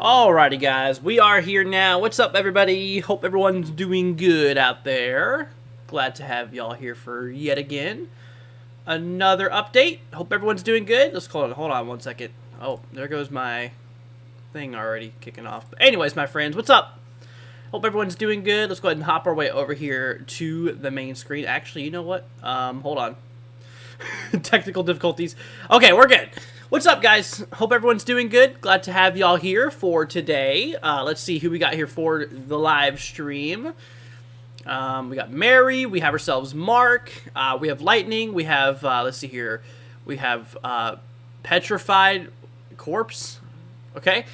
Alrighty guys, we are here now. What's up everybody? Hope everyone's doing good out there. Glad to have y'all here for yet again another update. Hope everyone's doing good. Let's hold on 1 second. Oh, there goes my thing already kicking off. But anyways, my friends, what's up? Hope everyone's doing good. Let's go ahead and hop our way over here to the main screen. Actually, you know what? Hold on. Technical difficulties. Okay, we're good. What's up, guys? Hope everyone's doing good. Glad to have y'all here for today. Let's see who we got here for the live stream. We got Mary. We have ourselves Mark. We have Lightning. We have, let's see here. We have Petrified Corpse. Okay.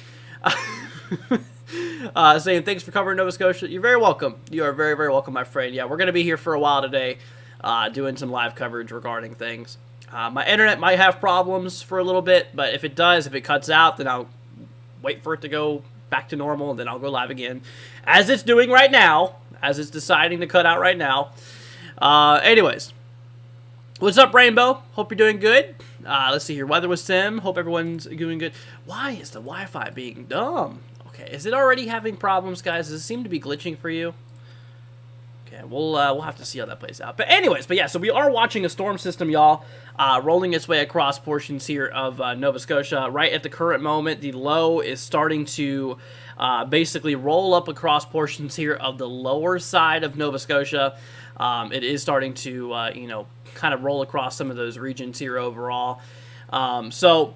Saying thanks for covering Nova Scotia. You're very welcome. You are very, very welcome, my friend. Yeah, we're going to be here for a while today doing some live coverage regarding things. My internet might have problems for a little bit, but if it does, if it cuts out, then I'll wait for it to go back to normal, and then I'll go live again, as it's doing right now, as it's deciding to cut out right now. Anyways, what's up, Rainbow? Hope you're doing good. Let's see here. Weather with Sim. Hope everyone's doing good. Why is the Wi-Fi being dumb? Okay, is it already having problems, guys? Does it seem to be glitching for you? Okay, we'll have to see how that plays out. But anyways, yeah, so we are watching a storm system, y'all, rolling its way across portions here of Nova Scotia. Right at the current moment, the low is starting to basically roll up across portions here of the lower side of Nova Scotia. It is starting to, you know, kind of roll across some of those regions here overall. So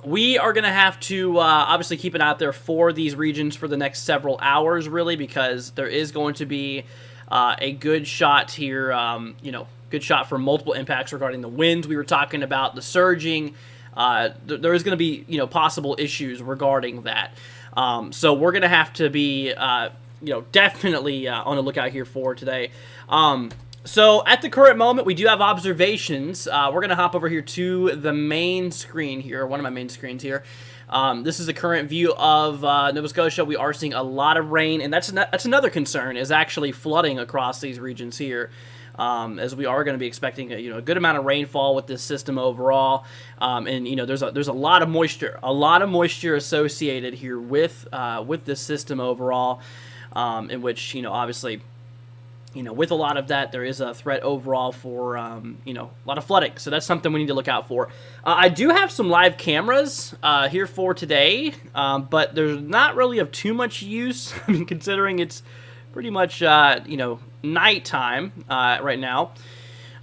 we are going to have to obviously keep it out there for these regions for the next several hours, really, because there is going to be a good shot here, you know, good shot for multiple impacts regarding the winds we were talking about, the surging. There is going to be, you know, possible issues regarding that. So we're going to have to be, you know, definitely on the lookout here for today. So at the current moment, we do have observations. We're going to hop over here to the main screen here, one of my main screens here. This is the current view of Nova Scotia. We are seeing a lot of rain, and that's another concern, is actually flooding across these regions here, as we are going to be expecting a good amount of rainfall with this system overall. And you know, there's a lot of moisture associated here with this system overall, in which, you know, obviously, you know, with a lot of that, there is a threat overall for, you know, a lot of flooding. So that's something we need to look out for. I do have some live cameras here for today, but there's not really of too much use. I mean, considering it's pretty much, you know, nighttime right now.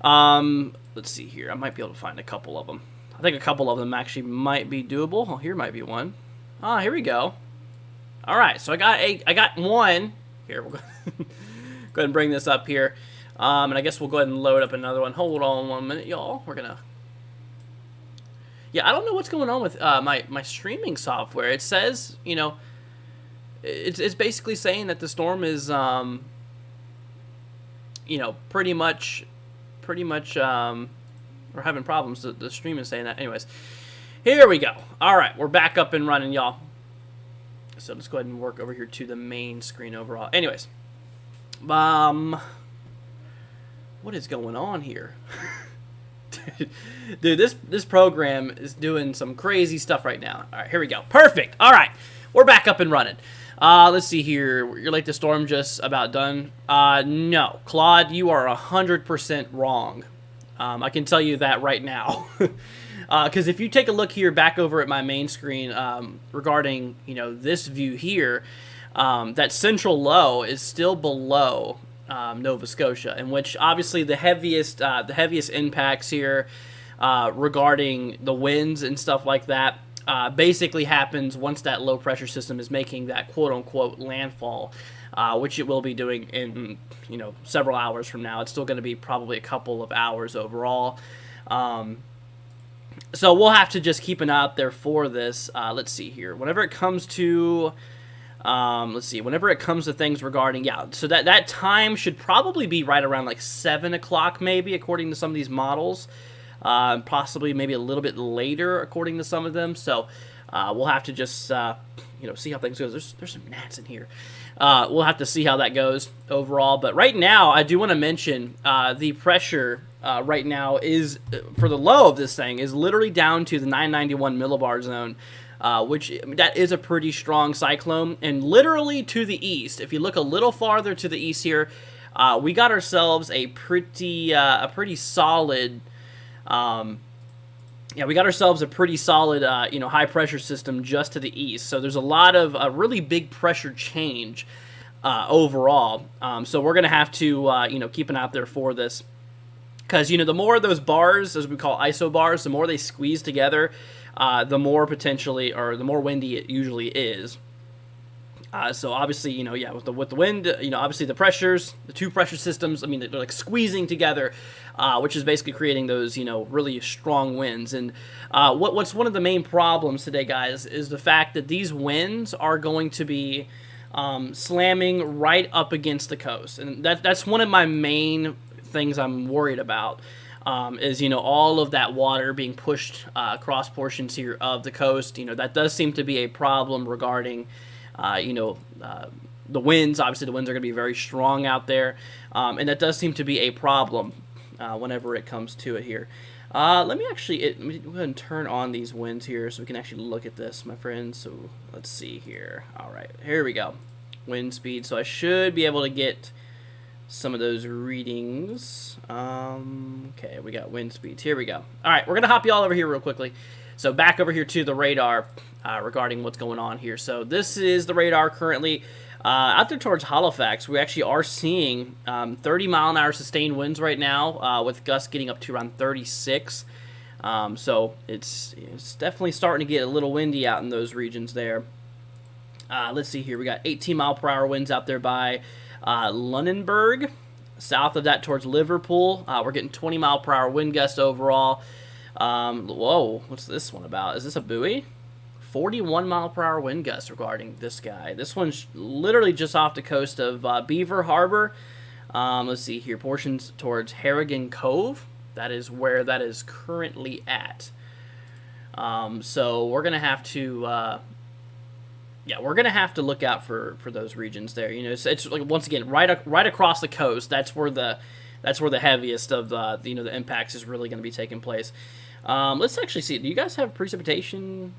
Let's see here. I might be able to find a couple of them. I think a couple of them actually might be doable. Oh, here might be one. Ah, here we go. All right, so I got one. Here, we'll go. Go ahead and bring this up here, and I guess we'll go ahead and load up another one. Hold on 1 minute, y'all. We're gonna. Yeah, I don't know what's going on with my streaming software. It says, you know, it's basically saying that the storm is, you know, pretty much, we're having problems. The stream is saying that. Anyways, here we go. All right, we're back up and running, y'all. So let's go ahead and work over here to the main screen overall. Anyways. What is going on here? Dude, this program is doing some crazy stuff right now. All right, here we go. Perfect. All right, we're back up and running. Let's see here. You're like the storm just about done. No, Claude, you are 100% wrong. I can tell you that right now. Because if you take a look here back over at my main screen regarding, you know, this view here, that central low is still below Nova Scotia, in which obviously the heaviest impacts here regarding the winds and stuff like that basically happens once that low pressure system is making that quote unquote landfall, which it will be doing in, you know, several hours from now. It's still going to be probably a couple of hours overall. So we'll have to just keep an eye out there for this. Let's see here. Whenever it comes to whenever it comes to things regarding, yeah, so that time should probably be right around like 7 o'clock maybe, according to some of these models. Possibly maybe a little bit later, according to some of them. So we'll have to just, you know, see how things go. There's some gnats in here. We'll have to see how that goes overall. But right now, I do want to mention the pressure right now is, for the low of this thing, is literally down to the 991 millibar zone. which I mean, that is a pretty strong cyclone. And literally to the east, if you look a little farther to the east here, we got ourselves a pretty solid. Yeah, we got ourselves a pretty solid, high pressure system just to the east. So there's a lot of really big pressure change overall. So we're gonna have to, keep an eye out there for this, because the more of those bars, as we call ISO bars, the more they squeeze together, the more potentially, or the more windy it usually is. So obviously, with the wind, obviously the pressures, the two pressure systems, I mean, they're like squeezing together, which is basically creating those, really strong winds. And what's one of the main problems today, guys, is the fact that these winds are going to be slamming right up against the coast. And that's one of my main things I'm worried about, is, all of that water being pushed across portions here of the coast. That does seem to be a problem regarding the winds. Obviously, the winds are going to be very strong out there, and that does seem to be a problem whenever it comes to it here. Let me go ahead and turn on these winds here so we can actually look at this, my friends. So let's see here. All right, here we go. Wind speed. So I should be able to get some of those readings. Okay, we got wind speeds. Here we go. All right, we're going to hop you all over here real quickly. So back over here to the radar regarding what's going on here. So this is the radar currently out there towards Halifax. We actually are seeing 30-mile-an-hour sustained winds right now, with gusts getting up to around 36. So it's definitely starting to get a little windy out in those regions there. Let's see here. We got 18-mile-per-hour winds out there by Lunenburg. South of that towards Liverpool, we're getting 20-mile-per-hour wind gusts overall. Whoa, what's this one about? Is this a buoy? 41-mile-per-hour wind gusts regarding this guy. This one's literally just off the coast of Beaver Harbor. Let's see here. Portions towards Harrigan Cove. That is where that is currently at. So we're going to have to... we're gonna have to look out for those regions there. It's like, once again, right across the coast. That's where the heaviest of the impacts is really going to be taking place. Let's actually see. Do you guys have precipitation?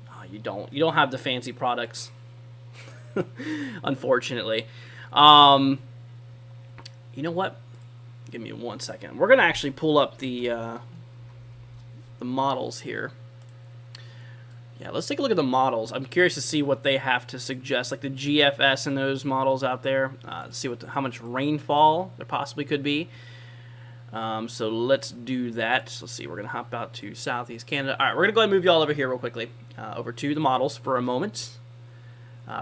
Oh, you don't. You don't have the fancy products, unfortunately. You know what? Give me 1 second. We're gonna actually pull up the models here. Yeah, let's take a look at the models. I'm curious to see what they have to suggest, like the GFS and those models out there. See how much rainfall there possibly could be. So let's do that. Let's see. We're going to hop out to Southeast Canada. All right, we're going to go ahead and move you all over here real quickly, over to the models for a moment.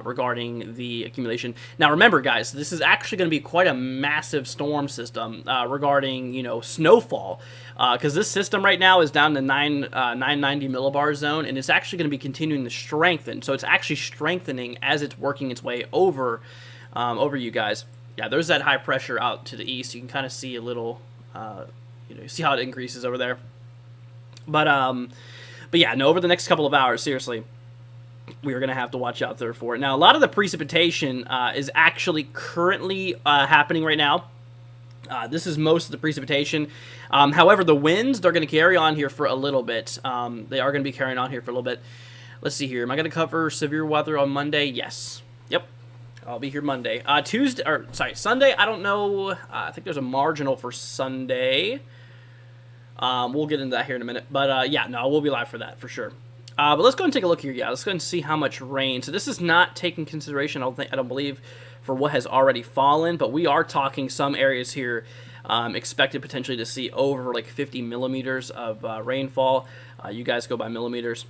Regarding the accumulation. Now remember, guys, this is actually going to be quite a massive storm system regarding, snowfall, because this system right now is down to 990 millibar zone, and it's actually going to be continuing to strengthen. So it's actually strengthening as it's working its way over you guys. Yeah, there's that high pressure out to the east. You can kind of see a little, see how it increases over there. But yeah, no, over the next couple of hours, seriously, we are going to have to watch out there for it. Now, a lot of the precipitation is actually currently happening right now. This is most of the precipitation. However, the winds, they're going to carry on here for a little bit. They are going to be carrying on here for a little bit. Let's see here. Am I going to cover severe weather on Monday? Yes. Yep. I'll be here Monday. Sunday, I don't know. I think there's a marginal for Sunday. We'll get into that here in a minute. But, yeah, no, we'll be live for that for sure. But let's go and take a look here. Yeah, let's go and see how much rain. So this is not taking consideration, I don't believe, for what has already fallen. But we are talking some areas here expected potentially to see over like 50 millimeters of rainfall. You guys go by millimeters.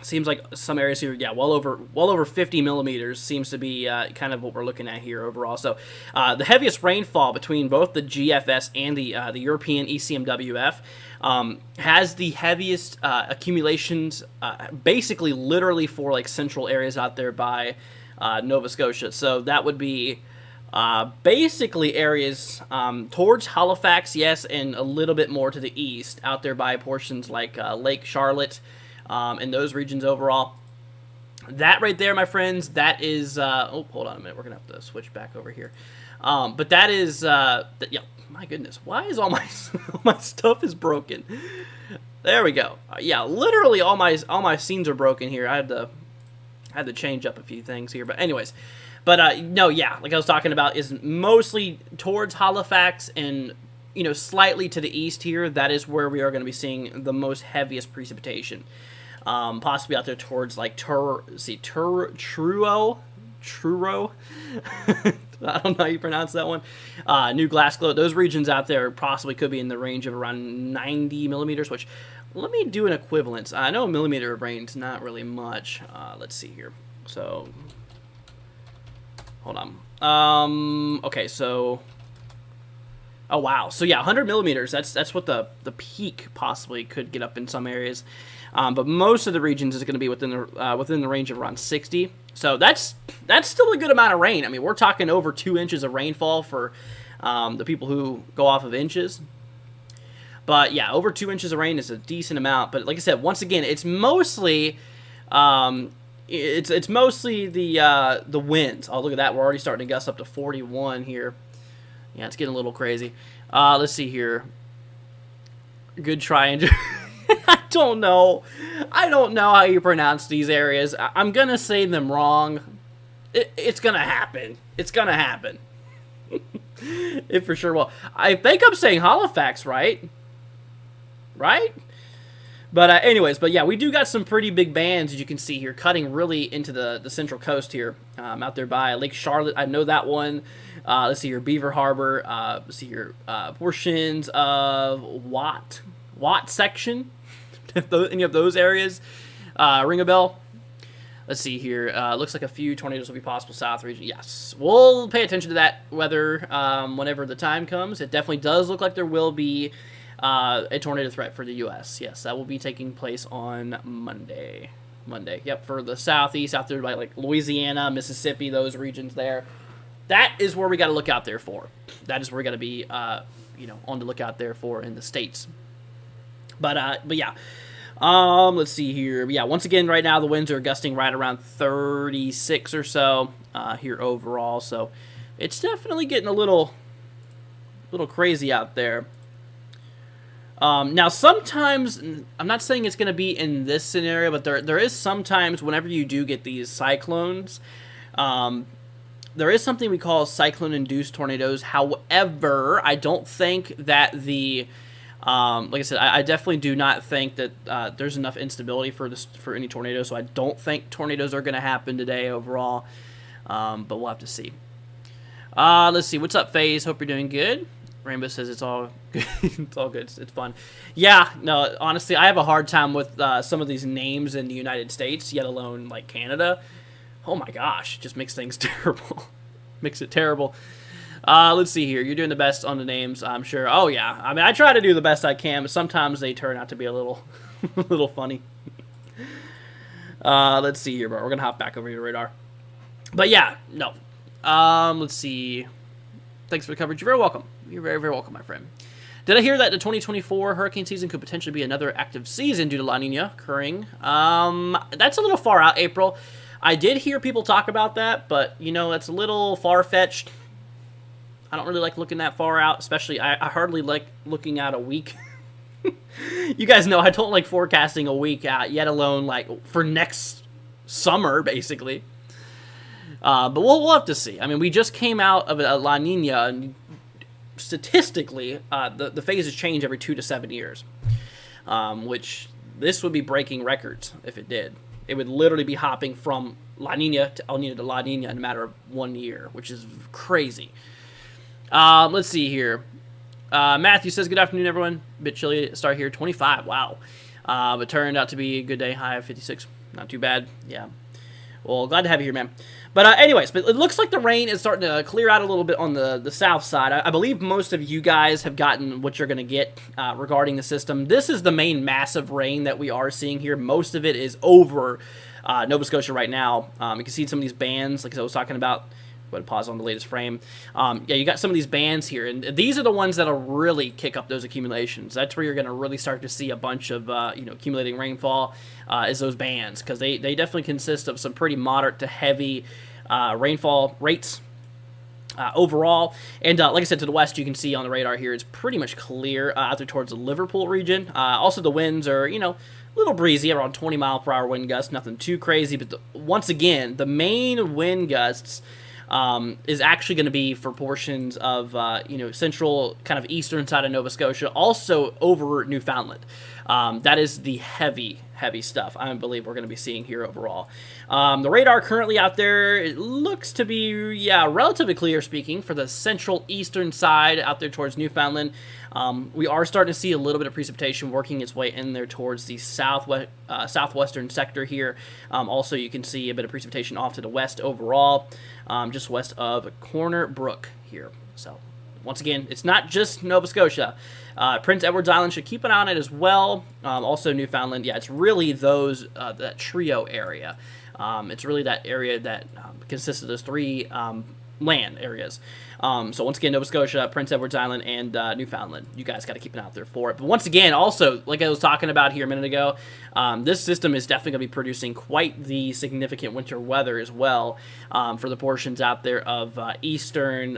Seems like some areas here, yeah, well over 50 millimeters seems to be kind of what we're looking at here overall. So the heaviest rainfall between both the GFS and the European ECMWF has the heaviest accumulations, basically literally for like central areas out there by Nova Scotia. So that would be basically areas towards Halifax, yes, and a little bit more to the east out there by portions like Lake Charlotte. In those regions overall. That right there, my friends, that is... oh, hold on a minute. We're going to have to switch back over here. But that is... yeah, My goodness, why is all my all my stuff is broken? There we go. Yeah, literally all my scenes are broken here. I had to change up a few things here, but anyways. But no, yeah, like I was talking about, is mostly towards Halifax and slightly to the east here. That is where we are going to be seeing the most heaviest precipitation. Possibly out there towards like Truro. I don't know how you pronounce that one. New Glasgow. Those regions out there possibly could be in the range of around 90 millimeters, which, let me do an equivalence. I know a millimeter of rain is not really much. Let's see here. So, hold on. Okay, so, oh wow. So yeah, 100 millimeters. That's what the peak possibly could get up in some areas. But most of the regions is going to be within the range of around 60. So that's still a good amount of rain. I mean, we're talking over 2 inches of rainfall for the people who go off of inches. But yeah, over 2 inches of rain is a decent amount. But like I said, once again, it's mostly it's mostly the winds. Oh, look at that. We're already starting to gust up to 41 here. Yeah, it's getting a little crazy. Let's see here. Good try and I don't know how you pronounce these areas. I'm gonna say them wrong. It's gonna happen. It's gonna happen. It for sure will. I think I'm saying Halifax, right? Right? But anyways, but yeah, we do got some pretty big bands, as you can see here, cutting really into the central coast here, out there by Lake Charlotte. I know that one. Let's see here, Beaver Harbor. Let's see here, portions of Watt section. If any of those areas ring a bell. Let's see here. Looks like a few tornadoes will be possible south region. Yes, we'll pay attention to that weather whenever the time comes. It definitely does look like there will be a tornado threat for the U.S. Yes, that will be taking place on Monday. Yep, for the southeast, out there by like Louisiana, Mississippi, those regions there. That is where we got to look out there for. That is where we got to be, on the lookout there for in the States. But yeah. Let's see here. Yeah, once again, right now the winds are gusting right around 36 or so here overall. So it's definitely getting a little crazy out there. Now, sometimes, I'm not saying it's going to be in this scenario, but there is sometimes whenever you do get these cyclones, there is something we call cyclone-induced tornadoes. However, I don't think that like I said, I definitely do not think that there's enough instability for any tornadoes, so I don't think tornadoes are going to happen today overall, but we'll have to see. Let's see. What's up, FaZe? Hope you're doing good. Rainbow says it's all good. It's all good. It's fun. Yeah, no, honestly, I have a hard time with some of these names in the United States, yet alone, like, Canada. Oh, my gosh. It just makes things terrible. Makes it terrible. Let's see here. You're doing the best on the names, I'm sure. Oh, yeah. I mean, I try to do the best I can, but sometimes they turn out to be a little funny. Let's see here, bro. We're going to hop back over here to radar. But, yeah, no. Let's see. Thanks for the coverage. You're very welcome. You're very, very welcome, my friend. Did I hear that the 2024 hurricane season could potentially be another active season due to La Nina occurring? That's a little far out, April. I did hear people talk about that, but, that's a little far-fetched. I don't really like looking that far out, especially I hardly like looking out a week. You guys know I don't like forecasting a week out, yet alone like for next summer, basically. But we'll have to see. I mean, we just came out of a La Nina, and statistically, the phases change every 2 to 7 years, which this would be breaking records if it did. It would literally be hopping from La Nina to El Nino to La Nina in a matter of 1 year, which is crazy. Let's see here. Matthew says, good afternoon, everyone. Bit chilly to start here. 25. Wow. But turned out to be a good day. High of 56. Not too bad. Yeah. Well, glad to have you here, man. But anyways, but it looks like the rain is starting to clear out a little bit on the south side. I believe most of you guys have gotten what you're going to get regarding the system. This is the main massive rain that we are seeing here. Most of it is over Nova Scotia right now. You can see some of these bands, like I was talking about. Go ahead and pause on the latest frame. Yeah, you got some of these bands here, and these are the ones that'll really kick up those accumulations. That's where you're going to really start to see a bunch of accumulating rainfall, is those bands, because they definitely consist of some pretty moderate to heavy rainfall rates. overall. And like I said, to the west, you can see on the radar here, it's pretty much clear out there towards the Liverpool region. Also, the winds are, a little breezy, around 20-mile-per-hour wind gusts, nothing too crazy. But once again, the main wind gusts is actually going to be for portions of, central, kind of eastern side of Nova Scotia, also over Newfoundland. That is the heavy stuff I believe we're going to be seeing here overall. The radar currently out there, it looks to be, relatively clear speaking, for the central eastern side out there towards Newfoundland. We are starting to see a little bit of precipitation working its way in there towards the southwestern sector here. Also, you can see a bit of precipitation off to the west overall, just west of Corner Brook here. So, once again, it's not just Nova Scotia. Prince Edward Island should keep an eye on it as well. Also, Newfoundland. Yeah, it's really that trio area. It's really that area that consists of those three land areas. So once again, Nova Scotia, Prince Edward Island, and Newfoundland. You guys got to keep an eye out there for it. But once again, also, like I was talking about here a minute ago, this system is definitely going to be producing quite the significant winter weather as well for the portions out there of eastern,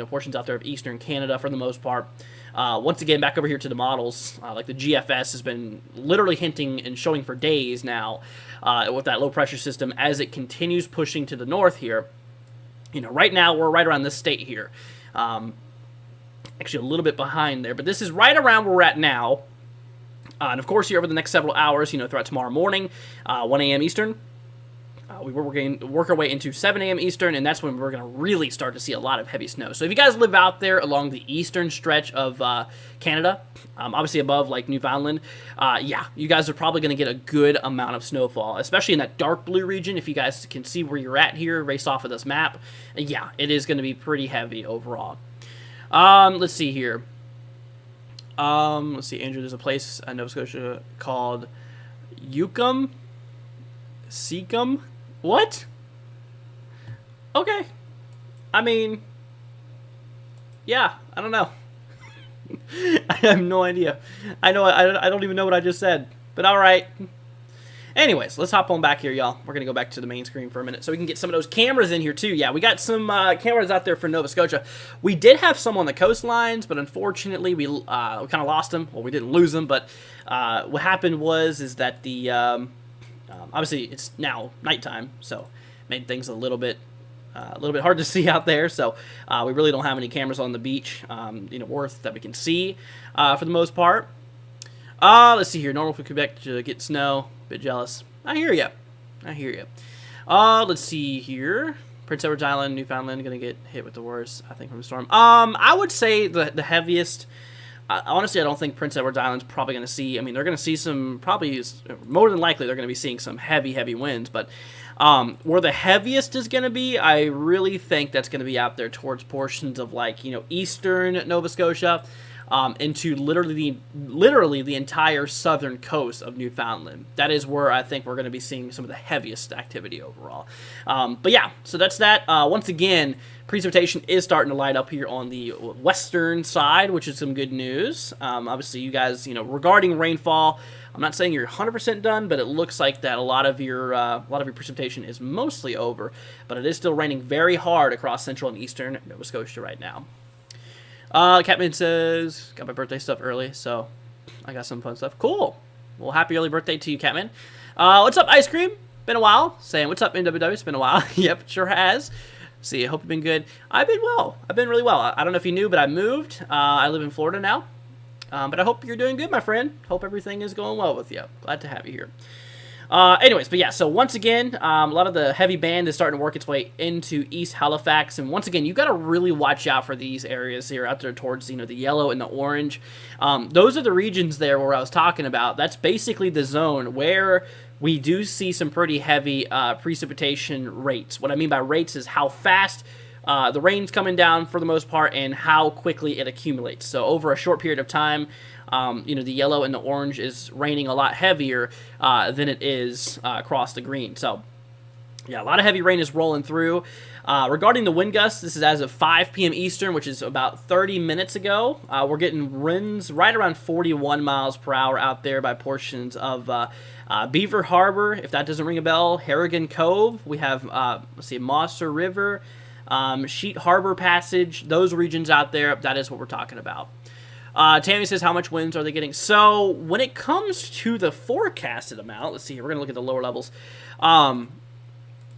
portions out there of eastern Canada for the most part. Once again, back over here to the models, like the GFS has been literally hinting and showing for days now with that low pressure system as it continues pushing to the north here. Right now we're right around this state here. Actually a little bit behind there, but this is right around where we're at now. And of course, here over the next several hours, throughout tomorrow morning, 1 a.m. Eastern, we're going to work our way into 7 a.m. Eastern, and that's when we're going to really start to see a lot of heavy snow. So if you guys live out there along the eastern stretch of Canada, obviously above like Newfoundland, you guys are probably going to get a good amount of snowfall, especially in that dark blue region. If you guys can see where you're at here, based off of this map, it is going to be pretty heavy overall. Let's see here. Let's see, Andrew, there's a place in Nova Scotia called Yukon. Seacom? What? Okay. I mean, yeah, I don't know. I have no idea. I don't even know what I just said, but all right. Anyways, let's hop on back here, y'all. We're going to go back to the main screen for a minute so we can get some of those cameras in here, too. Yeah, we got some cameras out there for Nova Scotia. We did have some on the coastlines, but unfortunately, we kind of lost them. Well, we didn't lose them, but what happened is that the obviously it's now nighttime, so made things a little bit hard to see out there. So we really don't have any cameras on the beach, worth that we can see for the most part. Let's see here. Normal for Quebec to get snow. Bit jealous. I hear you. Let's see here. Prince Edward Island, Newfoundland, going to get hit with the worst, I think, from the storm. I would say the heaviest. Honestly, I don't think Prince Edward Island's probably going to see. I mean, they're going to see some, probably more than likely, they're going to be seeing some heavy winds. But where the heaviest is going to be, I really think that's going to be out there towards portions of eastern Nova Scotia, into literally the entire southern coast of Newfoundland. That is where I think we're going to be seeing some of the heaviest activity overall. But yeah, so that's that. Once again, precipitation is starting to light up here on the western side, which is some good news. Obviously, you guys, regarding rainfall, I'm not saying you're 100% done, but it looks like that a lot of your precipitation is mostly over. But it is still raining very hard across central and eastern Nova Scotia right now. Catman says, got my birthday stuff early, so I got some fun stuff. Cool. Well, happy early birthday to you, Catman. What's up, Ice Cream? Been a while. Saying, what's up, NWW? It's been a while. Yep, sure has. See, I hope you've been good. I've been well. I've been really well. I don't know if you knew, but I moved. I live in Florida now. But I hope you're doing good, my friend. Hope everything is going well with you. Glad to have you here. Anyways, but yeah, so once again, a lot of the heavy band is starting to work its way into East Halifax, and once again, you got to really watch out for these areas here out there towards, the yellow and the orange. Those are the regions there where I was talking about. That's basically the zone where we do see some pretty heavy precipitation rates. What I mean by rates is how fast the rain's coming down for the most part and how quickly it accumulates. So over a short period of time, the yellow and the orange is raining a lot heavier than it is across the green. So, yeah, a lot of heavy rain is rolling through. Regarding the wind gusts, this is as of 5 p.m. Eastern, which is about 30 minutes ago. We're getting winds right around 41 miles per hour out there by portions of Beaver Harbor, if that doesn't ring a bell, Harrigan Cove. We have, Mosser River, Sheet Harbor Passage, those regions out there, that is what we're talking about. Tammy says, how much winds are they getting? So when it comes to the forecasted amount, let's see here. We're going to look at the lower levels. Here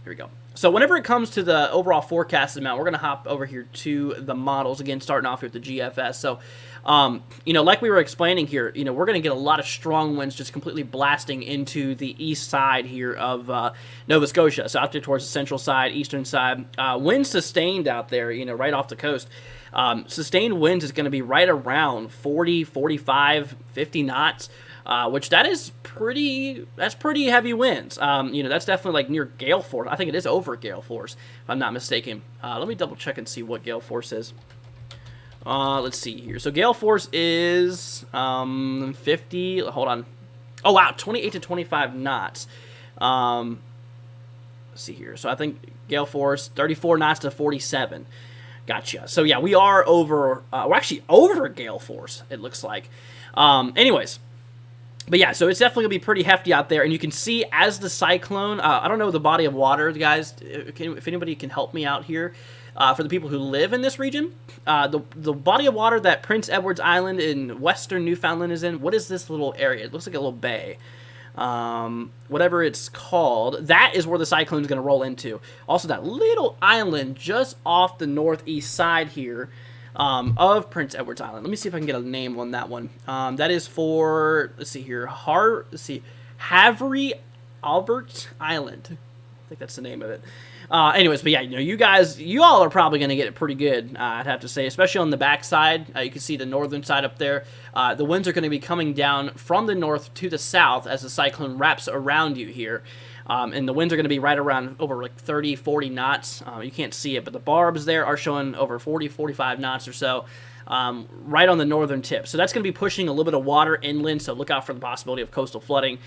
we go. So whenever it comes to the overall forecasted amount, we're going to hop over here to the models. Again, starting off here with the GFS. So, like we were explaining here, we're going to get a lot of strong winds just completely blasting into the east side here of Nova Scotia. So out there towards the central side, eastern side. Winds sustained out there, right off the coast. Sustained winds is going to be right around 40, 45, 50 knots. Which that's pretty heavy winds. That's definitely like near gale force. I think it is over gale force, if I'm not mistaken. Let me double check and see what gale force is. Let's see here. So gale force is 50. Hold on. Oh wow, 28 to 25 knots. Let's see here. So I think gale force 34 knots to 47. Gotcha. So yeah, we are over. We're actually over gale force. It looks like. Anyways. But yeah, so it's definitely going to be pretty hefty out there. And you can see as the cyclone, I don't know the body of water, guys, if anybody can help me out here, for the people who live in this region. The body of water that Prince Edward's Island in western Newfoundland is in, what is this little area? It looks like a little bay. Whatever it's called, that is where the cyclone is going to roll into. Also, that little island just off the northeast side here, of Prince Edward's Island. Let me see if I can get a name on that one. That is for, let's see here, Havre Albert Island. I think that's the name of it. Anyways, but yeah, you all are probably going to get it pretty good, I'd have to say, especially on the backside. You can see the northern side up there. The winds are going to be coming down from the north to the south as the cyclone wraps around you here. And the winds are going to be right around over like 30, 40 knots. You can't see it, but the barbs there are showing over 40, 45 knots or so, right on the northern tip. So that's going to be pushing a little bit of water inland, so look out for the possibility of coastal flooding.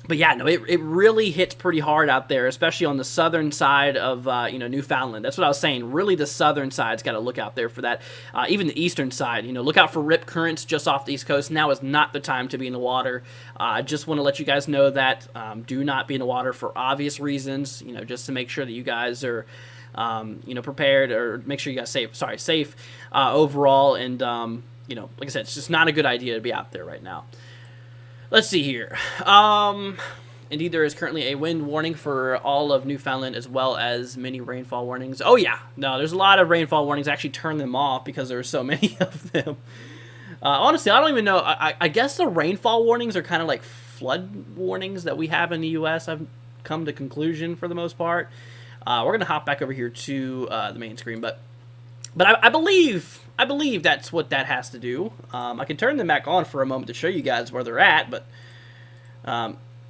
But yeah, no, it really hits pretty hard out there, especially on the southern side of Newfoundland. That's what I was saying. Really, the southern side's got to look out there for that. Even the eastern side, look out for rip currents just off the east coast. Now is not the time to be in the water. I just want to let you guys know that do not be in the water for obvious reasons. Just to make sure that you guys are prepared, or make sure you guys safe overall. And like I said, it's just not a good idea to be out there right now. Let's see here. Indeed, there is currently a wind warning for all of Newfoundland, as well as many rainfall warnings. Oh, yeah. No, there's a lot of rainfall warnings. I actually turned them off because there are so many of them. Honestly, I don't even know. I guess the rainfall warnings are kind of like flood warnings that we have in the U.S. I've come to conclusion for the most part. We're going to hop back over here to the main screen, but I believe that's what that has to do. I can turn them back on for a moment to show you guys where they're at, but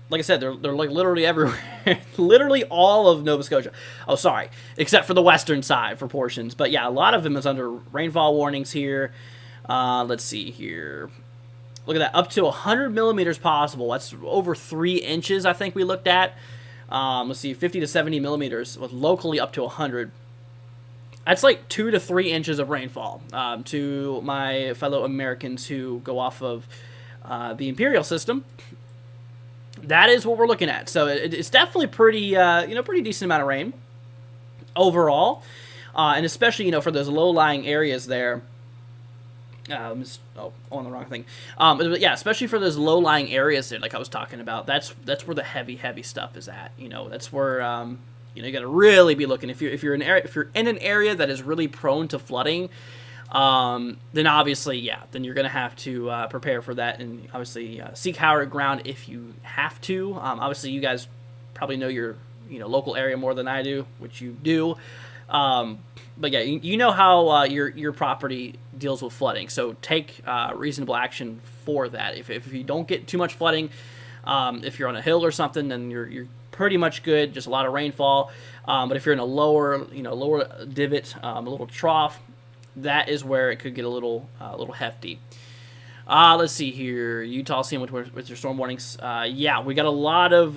like I said, they're like literally everywhere. Literally all of Nova Scotia. Oh, sorry. Except for the western side for portions. But yeah, a lot of them is under rainfall warnings here. Let's see here. Look at that. Up to 100 millimeters possible. That's over 3 inches, I think we looked at. Let's see, 50 to 70 millimeters with locally up to 100. That's like 2 to 3 inches of rainfall to my fellow Americans who go off of the imperial system. That is what we're looking at. So it's definitely pretty decent amount of rain overall, and especially for those low-lying areas there. On the wrong thing. But yeah, especially for those low-lying areas there, like I was talking about. That's where the heavy stuff is at. That's where. You got to really be looking. If you're in an area that is really prone to flooding, then obviously, then you're going to have to prepare for that, and obviously seek higher ground if you have to. Obviously, you guys probably know your local area more than I do, which you do. But yeah, you know how your property deals with flooding, so take reasonable action for that. If you don't get too much flooding, if you're on a hill or something, then you're pretty much good, just a lot of rainfall. But if you're in a lower divot, a little trough, that is where it could get a little hefty. Let's see here. Utah seeing with your storm warnings. Yeah, we got a lot of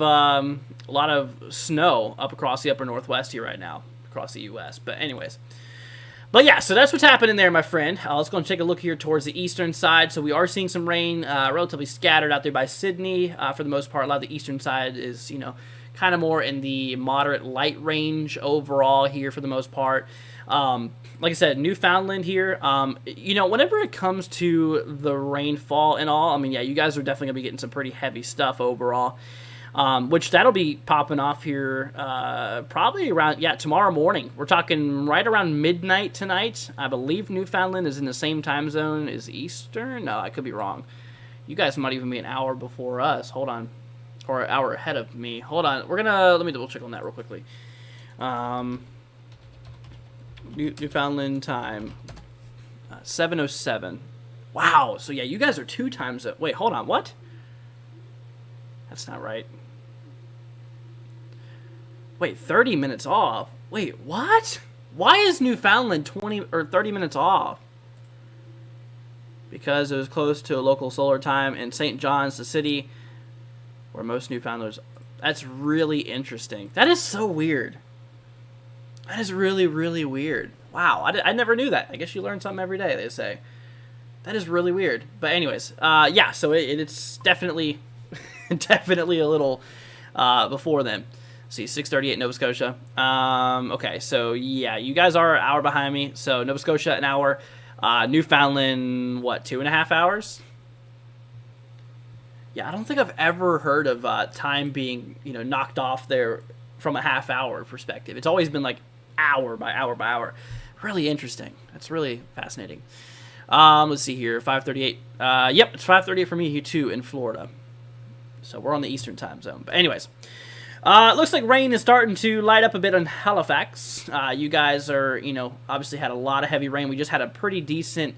snow up across the upper northwest here right now, across the U.S. But anyways. But yeah, so that's what's happening there, my friend. Let's go and take a look here towards the eastern side. So we are seeing some rain, relatively scattered out there by Sydney for the most part. A lot of the eastern side is, kind of more in the moderate light range overall here for the most part. Like I said, Newfoundland here, you know, whenever it comes to the rainfall and all, I mean, yeah, you guys are definitely going to be getting some pretty heavy stuff overall, which that'll be popping off here probably around, yeah, tomorrow morning. We're talking right around midnight tonight. I believe Newfoundland is in the same time zone as Eastern. No, I could be wrong. You guys might even be an hour before us. Hold on. Or an hour ahead of me. Hold on. Let me double check on that real quickly. Newfoundland time, 7:07. Wow. So yeah, you guys are 2 times. Wait, hold on. What? That's not right. Wait, 30 minutes off. Wait, what? Why is Newfoundland 20 or 30 minutes off? Because it was close to a local solar time in St. John's, the city where most Newfoundlanders. That's really interesting. That is so weird. That is really, really weird. Wow, I never knew that. I guess you learn something every day, they say. That is really weird. But anyways, yeah, so it's definitely, definitely a little before then. See, 6:38 Nova Scotia. Okay, so yeah, you guys are an hour behind me. So Nova Scotia, an hour. Newfoundland, what, 2.5 hours? Yeah, I don't think I've ever heard of time being, you know, knocked off there from a half-hour perspective. It's always been like hour by hour by hour. Really interesting. That's really fascinating. Let's see here, 5:38. Yep, it's 5:38 for me here too in Florida. So we're on the Eastern time zone. But anyways, it looks like rain is starting to light up a bit on Halifax. You guys are, you know, obviously had a lot of heavy rain. We just had a pretty decent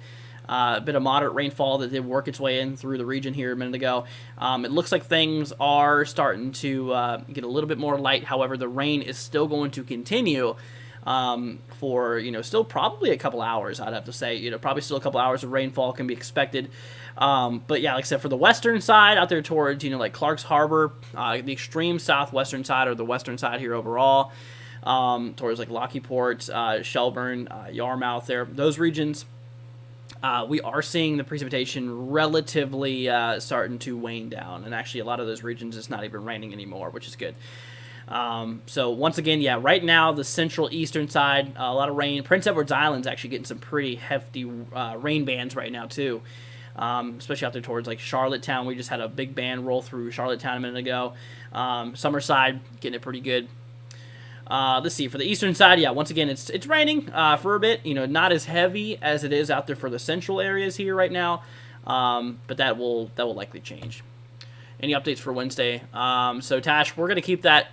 bit of moderate rainfall that did work its way in through the region here a minute ago. It looks like things are starting to get a little bit more light. However, the rain is still going to continue for, you know, still probably a couple hours, I'd have to say. You know, probably still a couple hours of rainfall can be expected. But yeah, like I said, for the western side out there towards, you know, like Clark's Harbor, the extreme southwestern side or the western side here overall, towards like Lockheedport, Shelburne, Yarmouth there, those regions, we are seeing the precipitation relatively starting to wane down. And actually a lot of those regions it's not even raining anymore, which is good. So once again, yeah, right now the central eastern side, a lot of rain. Prince Edward's Island's actually getting some pretty hefty rain bands right now too, especially out there towards like Charlottetown. We just had a big band roll through Charlottetown a minute ago. Summerside getting it pretty good. Let's see, for the eastern side, yeah, once again, it's raining for a bit. You know, not as heavy as it is out there for the central areas here right now, but that will likely change. Any updates for Wednesday? So Tash, we're gonna keep that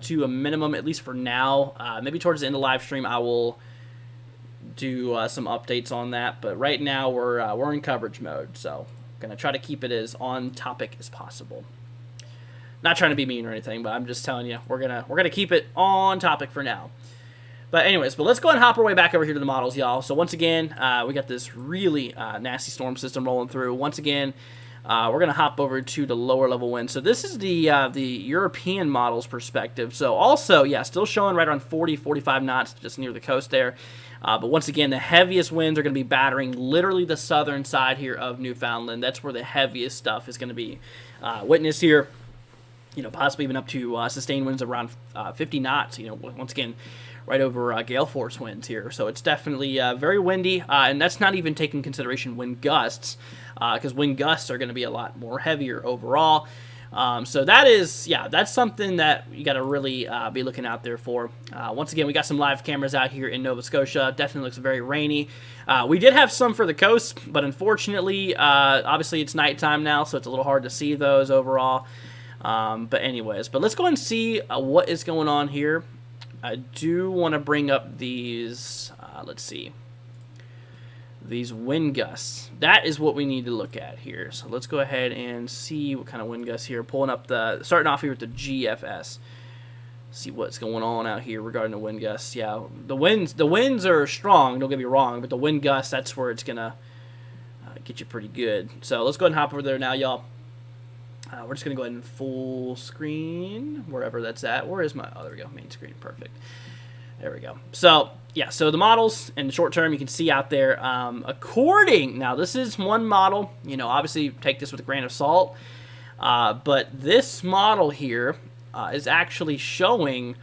to a minimum at least for now. Maybe towards the end of the live stream, I will do some updates on that. But right now, we're in coverage mode, so gonna try to keep it as on topic as possible. Not trying to be mean or anything, but I'm just telling you, we're gonna keep it on topic for now. But anyways, let's go ahead and hop our way back over here to the models, y'all. So once again, we got this really nasty storm system rolling through. Once again, we're gonna hop over to the lower level wind. So this is the European models perspective. So also, yeah, still showing right around 40, 45 knots just near the coast there. But once again, the heaviest winds are going to be battering literally the southern side here of Newfoundland. That's where the heaviest stuff is going to be witnessed here. You know, possibly even up to sustained winds around 50 knots. You know, once again, right over gale force winds here. So it's definitely very windy, and that's not even taking consideration wind gusts, because wind gusts are going to be a lot more heavier overall. So that is, yeah, that's something that you got to really be looking out there for. Once again, we got some live cameras out here in Nova Scotia. Definitely looks very rainy. We did have some for the coast, but unfortunately, obviously it's nighttime now, so it's a little hard to see those overall. But anyways, let's go and see what is going on here. I do want to bring up these, let's see, these wind gusts. That is what we need to look at here. So let's go ahead and see what kind of wind gusts here. Pulling up starting off here with the GFS. See what's going on out here regarding the wind gusts. Yeah, the winds are strong, don't get me wrong, but the wind gusts, that's where it's going to get you pretty good. So let's go ahead and hop over there now, y'all. We're just going to go ahead and full screen, wherever that's at. Where is my, oh, there we go, main screen, perfect. There we go. So, yeah, so the models in the short term, you can see out there, now this is one model, you know, obviously take this with a grain of salt, but this model here is actually showing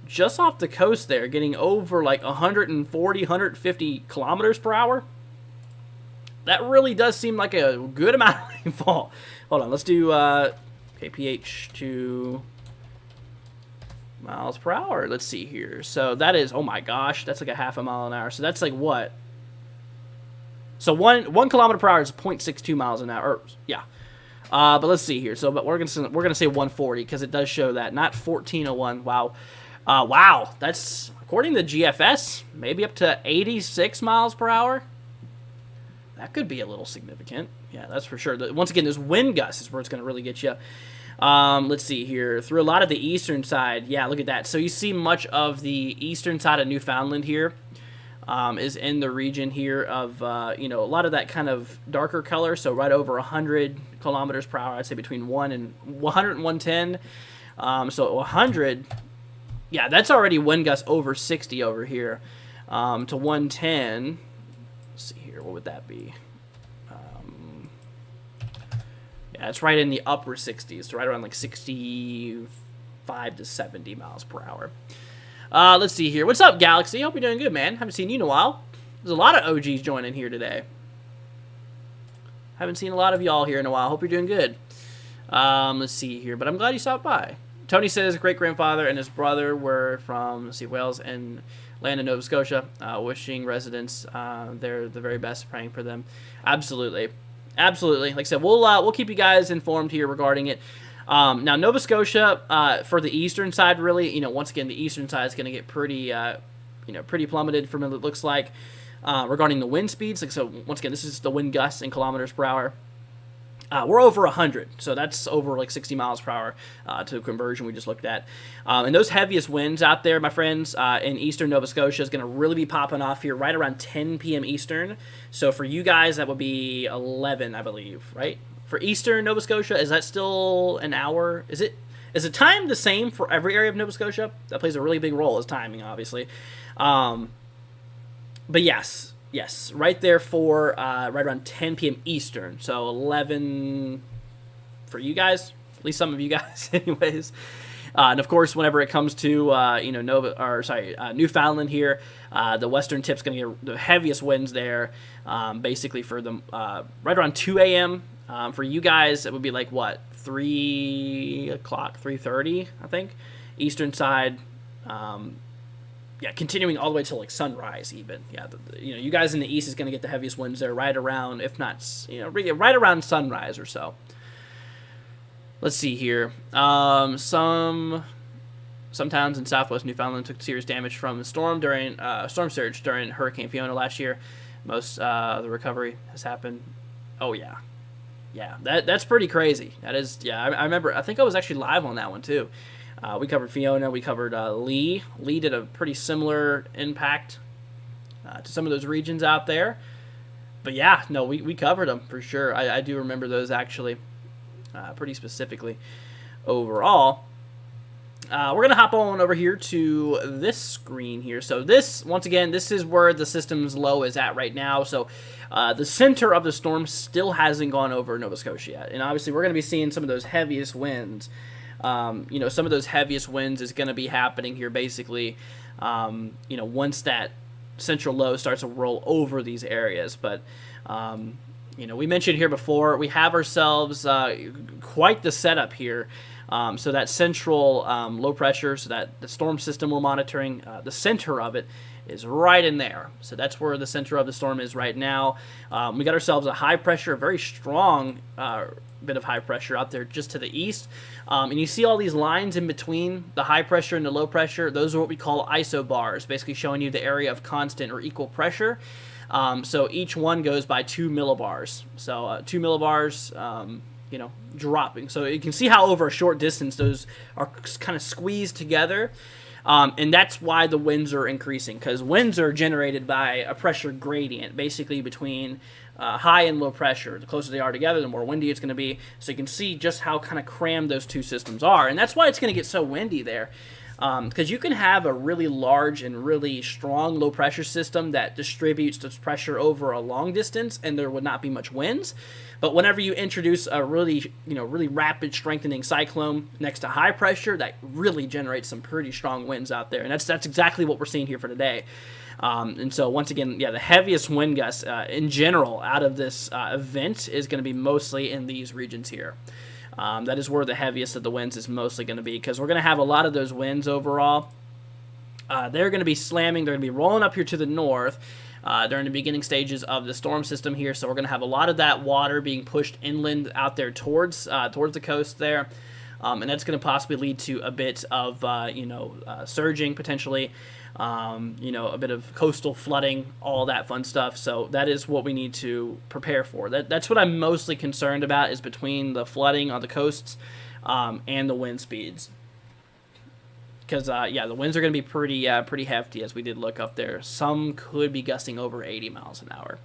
just off the coast there, getting over like 140, 150 kilometers per hour. That really does seem like a good amount of rainfall. Hold on, let's do kph to miles per hour. Let's see here. So that is, oh my gosh, that's like a half a mile an hour. So that's like what? So one kilometer per hour is 0.62 miles an hour. Or, yeah. But let's see here. So, but we're gonna say 140 because it does show that, not 1401. Wow. Wow. That's, according to GFS, maybe up to 86 miles per hour. That could be a little significant. Yeah, that's for sure. Once again, those wind gusts is where it's going to really get you. Let's see here. Through a lot of the eastern side. Yeah, look at that. So you see much of the eastern side of Newfoundland here is in the region here of, a lot of that kind of darker color. So right over 100 kilometers per hour. I'd say between 100 and 110. So 100, yeah, that's already wind gusts over 60 over here. To 110. See here, what would that be? Yeah, it's right in the upper 60s, so right around like 65 to 70 miles per hour. Let's see here. What's up, Galaxy? Hope you're doing good, man. Haven't seen you in a while. There's a lot of OGs joining here today. Haven't seen a lot of y'all here in a while. Hope you're doing good. Let's see here, but I'm glad you stopped by. Tony says great-grandfather and his brother were from, let's see, Wales and land in Nova Scotia, wishing residents they're the very best, praying for them. Absolutely. Absolutely. Like I said, we'll keep you guys informed here regarding it. Now, Nova Scotia, for the eastern side, really, once again, the eastern side is going to get pretty, pretty plummeted from what it looks like regarding the wind speeds. Like, so, once again, this is the wind gusts in kilometers per hour. We're over 100, so that's over like 60 miles per hour to conversion we just looked at. And those heaviest winds out there, my friends, in eastern Nova Scotia is going to really be popping off here right around 10 p.m. Eastern. So for you guys, that would be 11, I believe, right? For eastern Nova Scotia, is that still an hour? Is the time the same for every area of Nova Scotia? That plays a really big role as timing, obviously. But yes, right there for right around 10 p.m. Eastern, so 11 for you guys, at least some of you guys, anyways. And of course, whenever it comes to Newfoundland here, the western tip's going to get the heaviest winds there. Basically for them, right around 2 a.m. For you guys, it would be like what, 3 o'clock, 3:30, I think, eastern side. Yeah, continuing all the way till like sunrise even. Yeah, you guys in the east is going to get the heaviest winds there right around, if not, right around sunrise or so. Let's see here. Some towns in southwest Newfoundland took serious damage from the storm surge during Hurricane Fiona last year. Most the recovery has happened. Oh yeah, that's pretty crazy. That is, yeah. I remember. I think I was actually live on that one too. We covered Fiona. We covered Lee. Lee did a pretty similar impact to some of those regions out there. But yeah, no, we covered them for sure. I do remember those actually pretty specifically overall. We're going to hop on over here to this screen here. So this, once again, this is where the system's low is at right now. So the center of the storm still hasn't gone over Nova Scotia yet. And obviously we're going to be seeing some of those heaviest winds. Some of those heaviest winds is going to be happening here basically, once that central low starts to roll over these areas. But, we mentioned here before, we have ourselves quite the setup here. So that central low pressure, so that the storm system we're monitoring, the center of it is right in there. So that's where the center of the storm is right now. We got ourselves a high pressure, very strong bit of high pressure out there just to the east. And you see all these lines in between the high pressure and the low pressure. Those are what we call isobars, basically showing you the area of constant or equal pressure. So each one goes by 2 millibars. So 2 millibars, dropping. So you can see how over a short distance those are kind of squeezed together. And that's why the winds are increasing, because winds are generated by a pressure gradient, basically between high and low pressure. The closer they are together, the more windy it's going to be. So you can see just how kind of crammed those two systems are. And that's why it's going to get so windy there. Because you can have a really large and really strong low pressure system that distributes its pressure over a long distance, and there would not be much winds. But whenever you introduce a really rapid strengthening cyclone next to high pressure, that really generates some pretty strong winds out there, and that's exactly what we're seeing here for today. And so once again, the heaviest wind gusts in general out of this event is going to be mostly in these regions here. That is where the heaviest of the winds is mostly going to be, because we're going to have a lot of those winds overall. They're going to be slamming. They're going to be rolling up here to the north. They're in the beginning stages of the storm system here, so we're going to have a lot of that water being pushed inland out there towards the coast there. And that's going to possibly lead to a bit of surging potentially, a bit of coastal flooding, all that fun stuff. So that is what we need to prepare for. That's what I'm mostly concerned about, is between the flooding on the coasts and the wind speeds. Because the winds are going to be pretty hefty, as we did look up there. Some could be gusting over 80 miles an hour.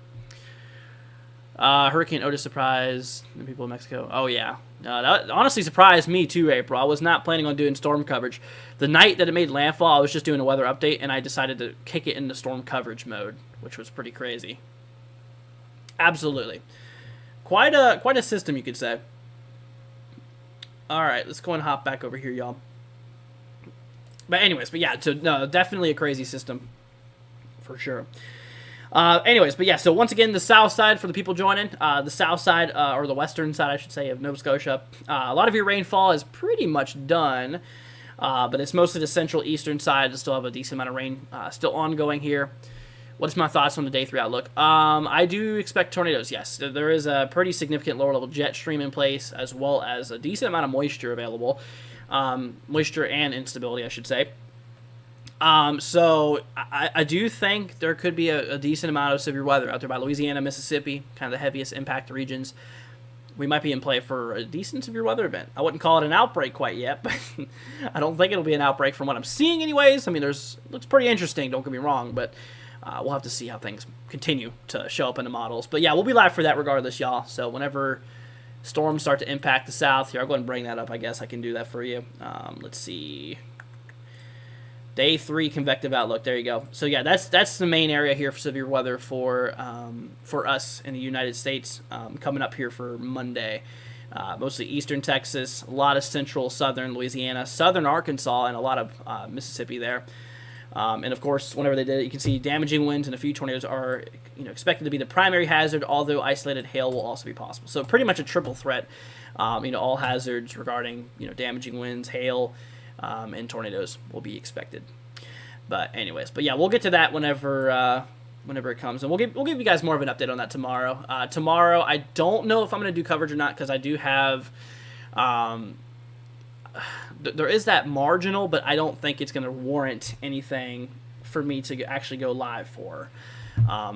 Hurricane Otis surprised the people in Mexico. Oh, yeah. That honestly surprised me, too, April. I was not planning on doing storm coverage. The night that it made landfall, I was just doing a weather update, and I decided to kick it into storm coverage mode, which was pretty crazy. Absolutely. Quite a system, you could say. All right, let's go and hop back over here, y'all. But anyways, so no, definitely a crazy system, for sure. So once again, the south side for the people joining, the south side, or the western side, I should say, of Nova Scotia. A lot of your rainfall is pretty much done, but it's mostly the central eastern side that still have a decent amount of rain still ongoing here. What's my thoughts on the day 3 outlook? I do expect tornadoes, yes. There is a pretty significant lower level jet stream in place, as well as a decent amount of moisture available. Moisture and instability, I should say. So I do think there could be a decent amount of severe weather out there by Louisiana, Mississippi, kind of the heaviest impact regions. We might be in play for a decent severe weather event. I wouldn't call it an outbreak quite yet, but I don't think it'll be an outbreak from what I'm seeing anyways. I mean, looks pretty interesting, don't get me wrong, but we'll have to see how things continue to show up in the models. But yeah, we'll be live for that regardless, y'all. So whenever storms start to impact the south here, I'll go ahead and bring that up. I guess I can do that for you. Let's see. Day 3 convective outlook. There you go. So yeah, that's the main area here for severe weather for us in the United States coming up here for Monday. Mostly eastern Texas, a lot of central, southern Louisiana, southern Arkansas, and a lot of Mississippi there. And of course, whenever they did it, you can see damaging winds and a few tornadoes are expected to be the primary hazard, although isolated hail will also be possible. So pretty much a triple threat. All hazards regarding damaging winds, hail, and tornadoes will be expected. But anyways, we'll get to that whenever it comes, and we'll give you guys more of an update on that tomorrow. Tomorrow, I don't know if I'm going to do coverage or not, because I do have. There is that marginal, but I don't think it's going to warrant anything for me to actually go live for.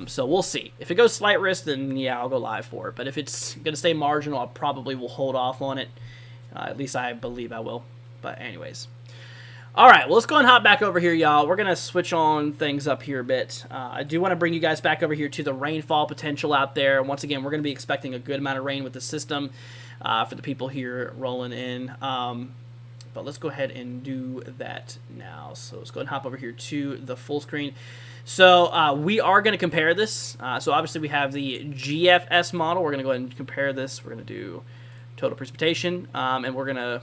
So we'll see. If it goes slight risk, then yeah, I'll go live for it. But if it's going to stay marginal, I probably will hold off on it. At least I believe I will. But anyways. All right, well, let's go and hop back over here, y'all. We're going to switch on things up here a bit. I do want to bring you guys back over here to the rainfall potential out there. Once again, we're going to be expecting a good amount of rain with the system for the people here rolling in. But let's go ahead and do that now. So let's go ahead and hop over here to the full screen. So we are going to compare this. So obviously we have the GFS model. We're going to go ahead and compare this. We're going to do total precipitation. And we're going to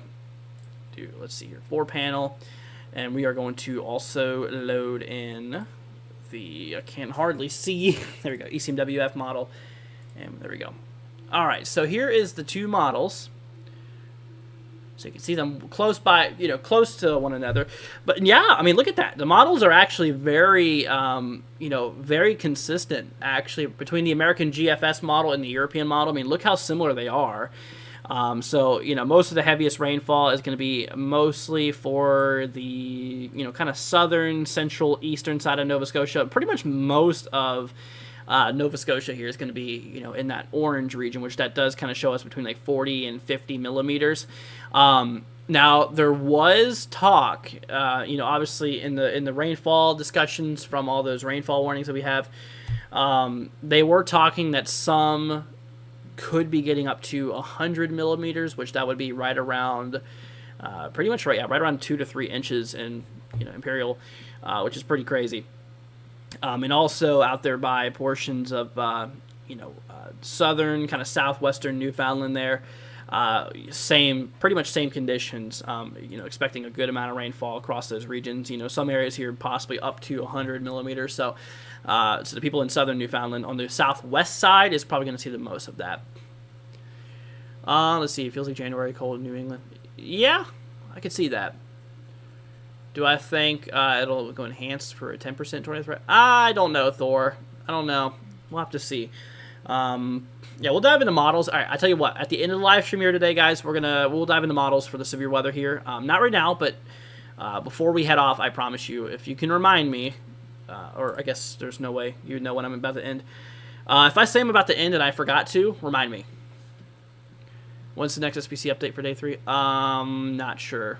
do, let's see here, 4-panel. And we are going to also load in the, I can't hardly see, there we go, ECMWF model. And there we go. All right, so here is the two models. So you can see them close by, close to one another. But yeah, I mean, look at that. The models are actually very, very consistent, actually, between the American GFS model and the European model. I mean, look how similar they are. So, most of the heaviest rainfall is going to be mostly for the, kind of southern, central, eastern side of Nova Scotia. Pretty much most of Nova Scotia here is going to be, in that orange region, which that does kind of show us between like 40 and 50 millimeters. Now there was talk, obviously in the rainfall discussions from all those rainfall warnings that we have, they were talking that some could be getting up to 100 millimeters, which that would be right around Pretty much right around 2 to 3 inches in Imperial, which is pretty crazy. And also out there by portions of southern, kind of southwestern Newfoundland there. Pretty much same conditions. Expecting a good amount of rainfall across those regions. Some areas here possibly up to 100 millimeters. So the people in southern Newfoundland on the southwest side is probably going to see the most of that. Let's see. It feels like January cold in New England. Yeah, I could see that. Do I think it'll go enhanced for a 10% tornado threat? I don't know, Thor. I don't know. We'll have to see. Yeah, we'll dive into models. All right, I tell you what. At the end of the live stream here today, guys, we'll dive into models for the severe weather here. Not right now, but before we head off, I promise you, if you can remind me, or I guess there's no way you know when I'm about to end. If I say I'm about to end and I forgot to, remind me. When's the next SPC update for day 3? Not sure.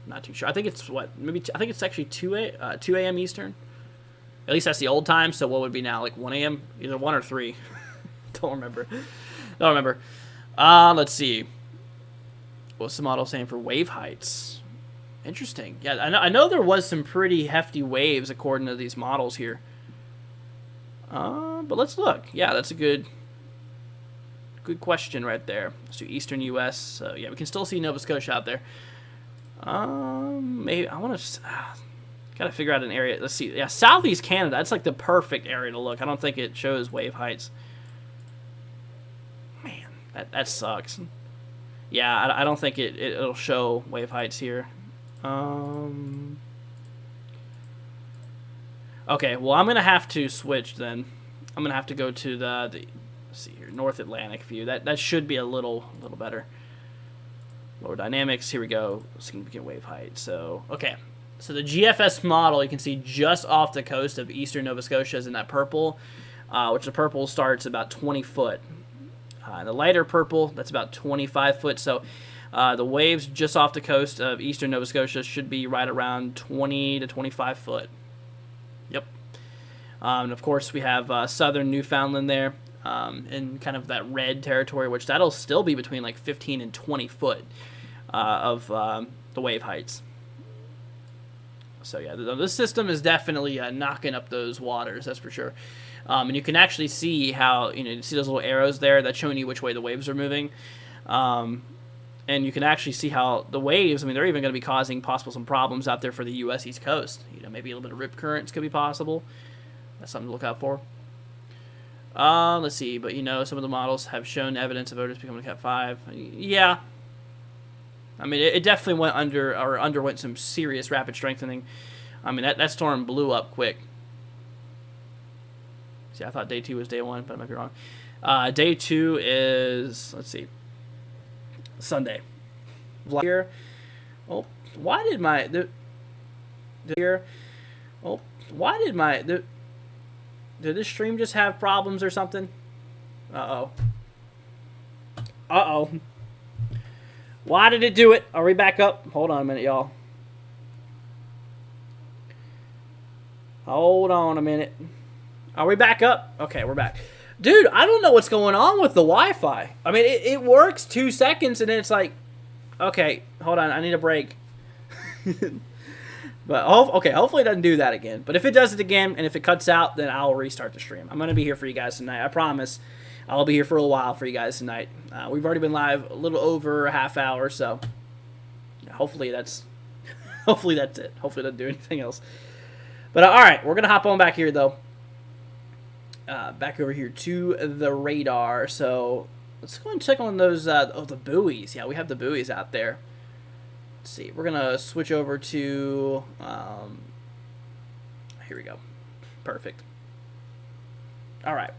Not too sure. I think it's I think it's actually 2 a.m. Eastern. At least that's the old time. So what would be now, like 1 a.m. Either 1 or 3. Don't remember. Let's see. What's the model saying for wave heights? Interesting. Yeah, I know there was some pretty hefty waves according to these models here. But let's look. Yeah, that's a good question right there. Let's do Eastern U.S. So yeah, we can still see Nova Scotia out there. Maybe I want to gotta figure out an area. Let's see. Yeah, Southeast Canada. That's like the perfect area to look. I don't think it shows wave heights. Man, that sucks. Yeah, I don't think it'll show wave heights here. Okay, well I'm gonna have to switch then. I'm gonna have to go to the let's see here, North Atlantic view. That should be a little better. Lower dynamics. Here we go. Significant wave height. So okay. So the GFS model you can see just off the coast of eastern Nova Scotia is in that purple, which the purple starts about 20 foot. The lighter purple, that's about 25 foot. So the waves just off the coast of eastern Nova Scotia should be right around 20 to 25 foot. Yep. And of course we have southern Newfoundland there in kind of that red territory, which that'll still be between like 15 and 20 foot of the wave heights. So yeah, this system is definitely knocking up those waters, that's for sure. And you can actually see how, you see those little arrows there that's showing you which way the waves are moving. And you can actually see how the waves, they're even going to be causing possible some problems out there for the U.S. East Coast. Maybe a little bit of rip currents could be possible. That's something to look out for. Let's see, but some of the models have shown evidence of Otis becoming a Cat 5. Yeah. It definitely underwent some serious rapid strengthening. That storm blew up quick. See, I thought day 2 was day 1, but I might be wrong. Day 2 is, let's see, Sunday. Here. Oh, why did my here? Oh, why did my did this stream just have problems or something? Uh oh. Why did it do it? Are we back up? Hold on a minute, y'all. Hold on a minute. Are we back up? Okay, we're back. Dude, I don't know what's going on with the Wi-Fi. It works 2 seconds and then it's like, okay, hold on, I need a break. But, okay, hopefully it doesn't do that again. But if it does it again and if it cuts out, then I'll restart the stream. I'm going to be here for you guys tonight. I promise. I'll be here for a while for you guys tonight. We've already been live a little over a half hour, so hopefully that's it. Hopefully it doesn't do anything else. But all right, we're gonna hop on back here though. Back over here to the radar. So let's go and check on those. The buoys. Yeah, we have the buoys out there. Let's see. We're gonna switch over to. Here we go. Perfect. All right.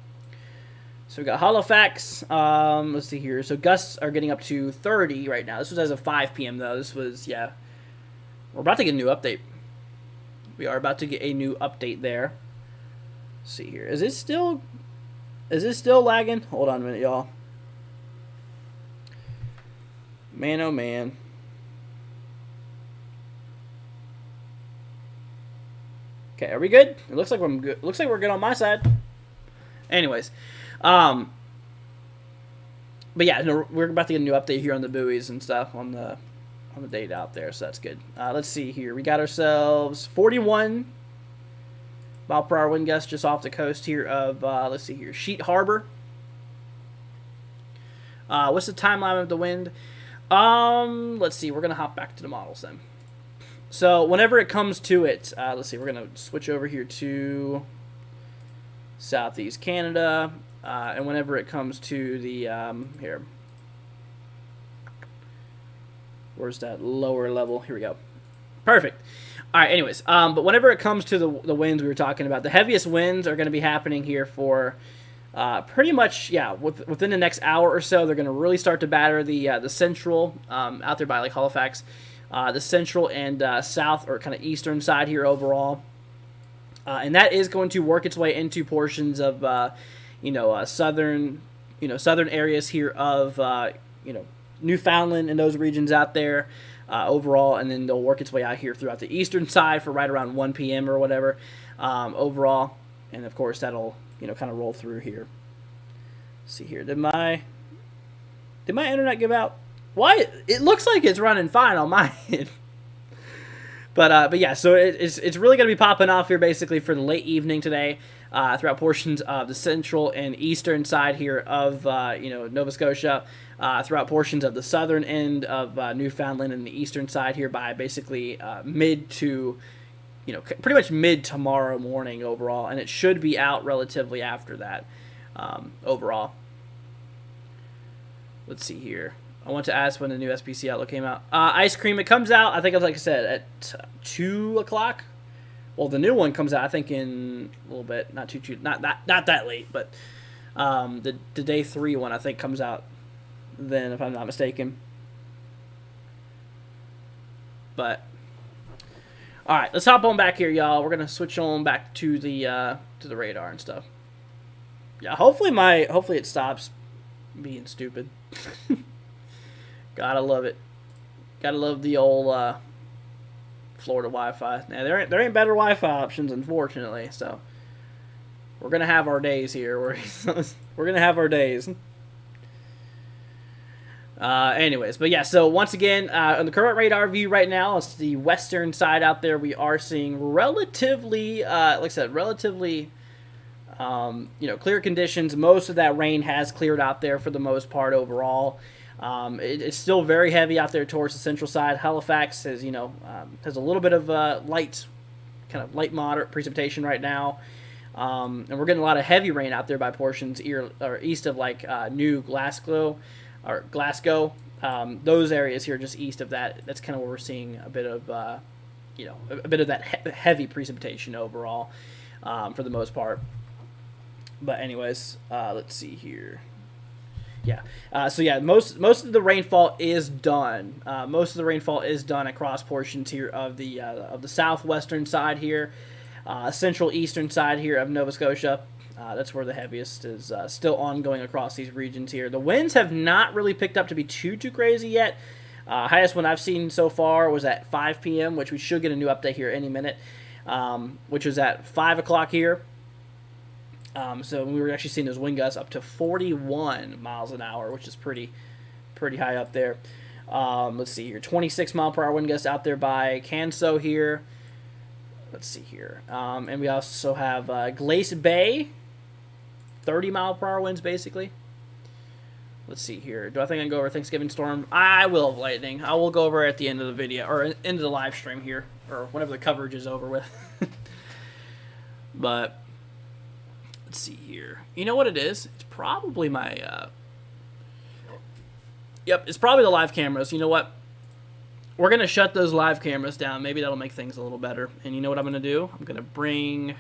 So we got Halifax. Let's see here. So gusts are getting up to 30 right now. This was as of 5 p.m. though. This was, yeah. We're about to get a new update. We are about to get a new update there. Let's see here. Is this still lagging? Hold on a minute, y'all. Man, oh man. Okay, are we good? It looks like I'm good. Looks like we're good on my side. Anyways. But yeah, no, we're about to get a new update here on the buoys and stuff on the on the date out there, so that's good. Let's see here. We got ourselves 41 mile per hour wind gusts just off the coast here of, let's see here, Sheet Harbor. What's the timeline of the wind? Let's see. We're going to hop back to the models then. So whenever it comes to it, let's see. We're going to switch over here to Southeast Canada. And whenever it comes to the, here. Where's that lower level? Here we go. Perfect. All right, anyways. But whenever it comes to the winds we were talking about, the heaviest winds are going to be happening here for pretty much, yeah, within the next hour or so. They're going to really start to batter the central, out there by like Halifax, the central and south or kind of eastern side here overall. And that is going to work its way into portions of, southern areas here of, Newfoundland and those regions out there overall, and then they'll work its way out here throughout the eastern side for right around 1 p.m. or whatever overall, and of course that'll kind of roll through here. Let's see here, did my internet give out? Why? It looks like it's running fine on my end. But yeah, so it's really going to be popping off here basically for the late evening today throughout portions of the central and eastern side here of Nova Scotia, throughout portions of the southern end of Newfoundland and the eastern side here by basically mid to pretty much mid tomorrow morning overall, and it should be out relatively after that overall. Let's see here. I want to ask when the new SPC outlook came out. Ice Cream, it comes out, I think, like I said, at 2 o'clock. Well, the new one comes out, I think, in a little bit. Not that late, but the day 3 one, I think, comes out then, if I'm not mistaken. But all right, let's hop on back here, y'all. We're gonna switch on back to the radar and stuff. Yeah, hopefully it stops being stupid. Gotta love it. Gotta love the old Florida Wi-Fi. Now there ain't better Wi-Fi options, unfortunately. So we're gonna have our days here. We're gonna have our days. Anyways, but yeah, so once again, on the current radar view right now, it's the western side out there. We are seeing relatively, like I said, relatively, clear conditions. Most of that rain has cleared out there for the most part overall. It's still very heavy out there towards the central side. Halifax has, has a little bit of light moderate precipitation right now. And we're getting a lot of heavy rain out there by portions east of like New Glasgow. Or Glasgow, those areas here just east of that. That's kind of where we're seeing a bit of, a bit of that heavy precipitation overall, for the most part. But anyways, let's see here. Yeah. So yeah, most of the rainfall is done. Most of the rainfall is done across portions here of the southwestern side here, central eastern side here of Nova Scotia. That's where the heaviest is still ongoing across these regions here. The winds have not really picked up to be too crazy yet. Highest one I've seen so far was at 5 p.m., which we should get a new update here any minute, which was at 5 o'clock here. So we were actually seeing those wind gusts up to 41 miles an hour, which is pretty high up there. Let's see here, 26 mile per hour wind gusts out there by Canso here. Let's see here. And we also have Glace Bay, 30 mile per hour winds basically. Let's see here. Do I think I can go over Thanksgiving storm? I will, Lightning. I will go over at the end of the video, or end of the live stream here, or whenever the coverage is over with. But let's see here. You know what it is? It's probably my yep, it's probably the live cameras. You know what? We're going to shut those live cameras down. Maybe that'll make things a little better. And you know what I'm going to do? I'm going to bring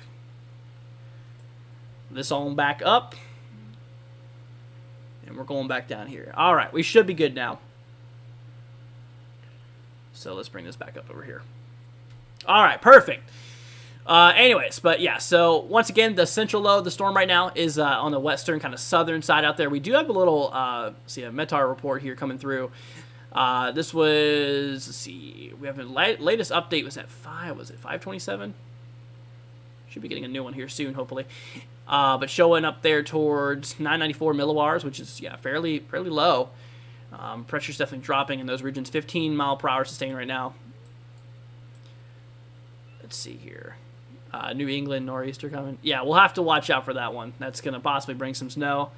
this on back up. And we're going back down here. All right, we should be good now. So let's bring this back up over here. All right, perfect. Anyways, but yeah, so once again, the central low of the storm right now is on the western, kind of southern side out there. We do have a little, a METAR report here coming through. This was, let's see, we have a latest update was at 527? Should be getting a new one here soon, hopefully. But showing up there towards 994 millibars, which is, yeah, fairly low. Pressure's definitely dropping in those regions. 15 mile per hour sustained right now. Let's see here. New England nor'easter coming. Yeah, we'll have to watch out for that one. That's going to possibly bring some snow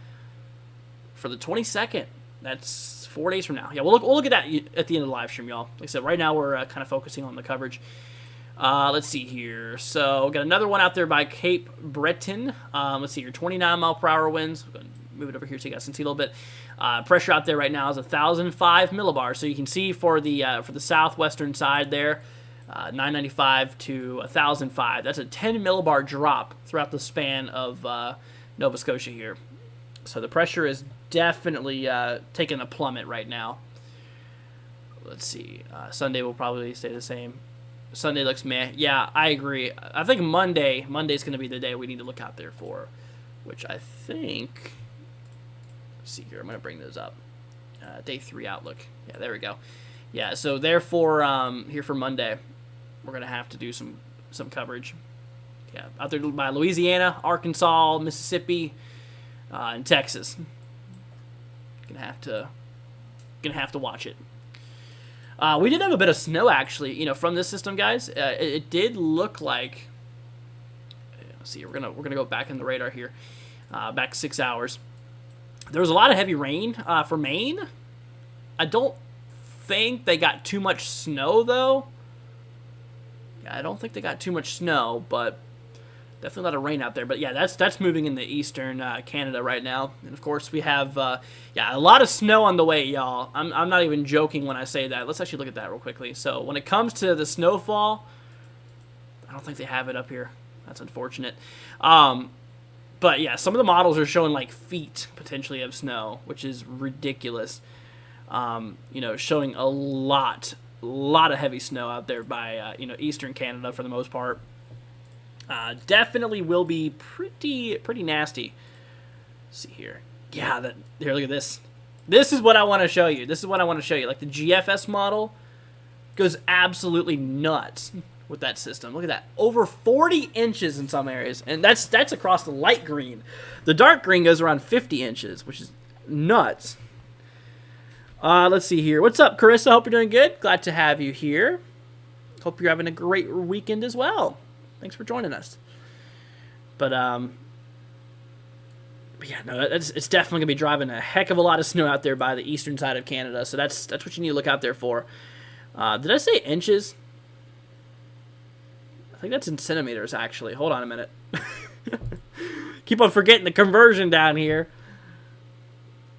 for the 22nd. That's 4 days from now. Yeah, we'll look at that at the end of the live stream, y'all. Like I said, right now we're kind of focusing on the coverage. Let's see here. So, got another one out there by Cape Breton. Let's see here. 29 mile per hour winds. I'm going to move it over here so you guys can see a little bit. Pressure out there right now is 1,005 millibars. So you can see for the southwestern side there, 995 to 1,005. That's a 10 millibar drop throughout the span of Nova Scotia here. So the pressure is definitely taking a plummet right now. Let's see. Sunday will probably stay the same. Sunday looks meh. Yeah, I agree. I think Monday's going to be the day we need to look out there for, which I think... Let's see here. I'm going to bring those up. Day 3 outlook. Yeah, there we go. Yeah, so therefore, here for Monday, we're going to have to do some coverage. Yeah, out there by Louisiana, Arkansas, Mississippi, and Texas. Gonna have to watch it. We did have a bit of snow, actually, from this system, guys. It did look like... Let's see, we're gonna go back in the radar here. Back 6 hours. There was a lot of heavy rain for Maine. I don't think they got too much snow, though. Yeah, I don't think they got too much snow, but definitely a lot of rain out there. But yeah, that's moving into eastern Canada right now. And of course, we have a lot of snow on the way, y'all. I'm not even joking when I say that. Let's actually look at that real quickly. So when it comes to the snowfall, I don't think they have it up here. That's unfortunate. But yeah, some of the models are showing like feet potentially of snow, which is ridiculous. Showing a lot of heavy snow out there by eastern Canada for the most part. Definitely will be pretty nasty. Let's see here. Yeah, here, look at this. This is what I want to show you. Like the GFS model goes absolutely nuts with that system. Look at that. Over 40 inches in some areas. And that's across the light green. The dark green goes around 50 inches, which is nuts. Let's see here. What's up, Carissa? Hope you're doing good. Glad to have you here. Hope you're having a great weekend as well. Thanks for joining us. But yeah, no, it's definitely going to be driving a heck of a lot of snow out there by the eastern side of Canada. So that's what you need to look out there for. Did I say inches? I think that's in centimeters, actually. Hold on a minute. Keep on forgetting the conversion down here.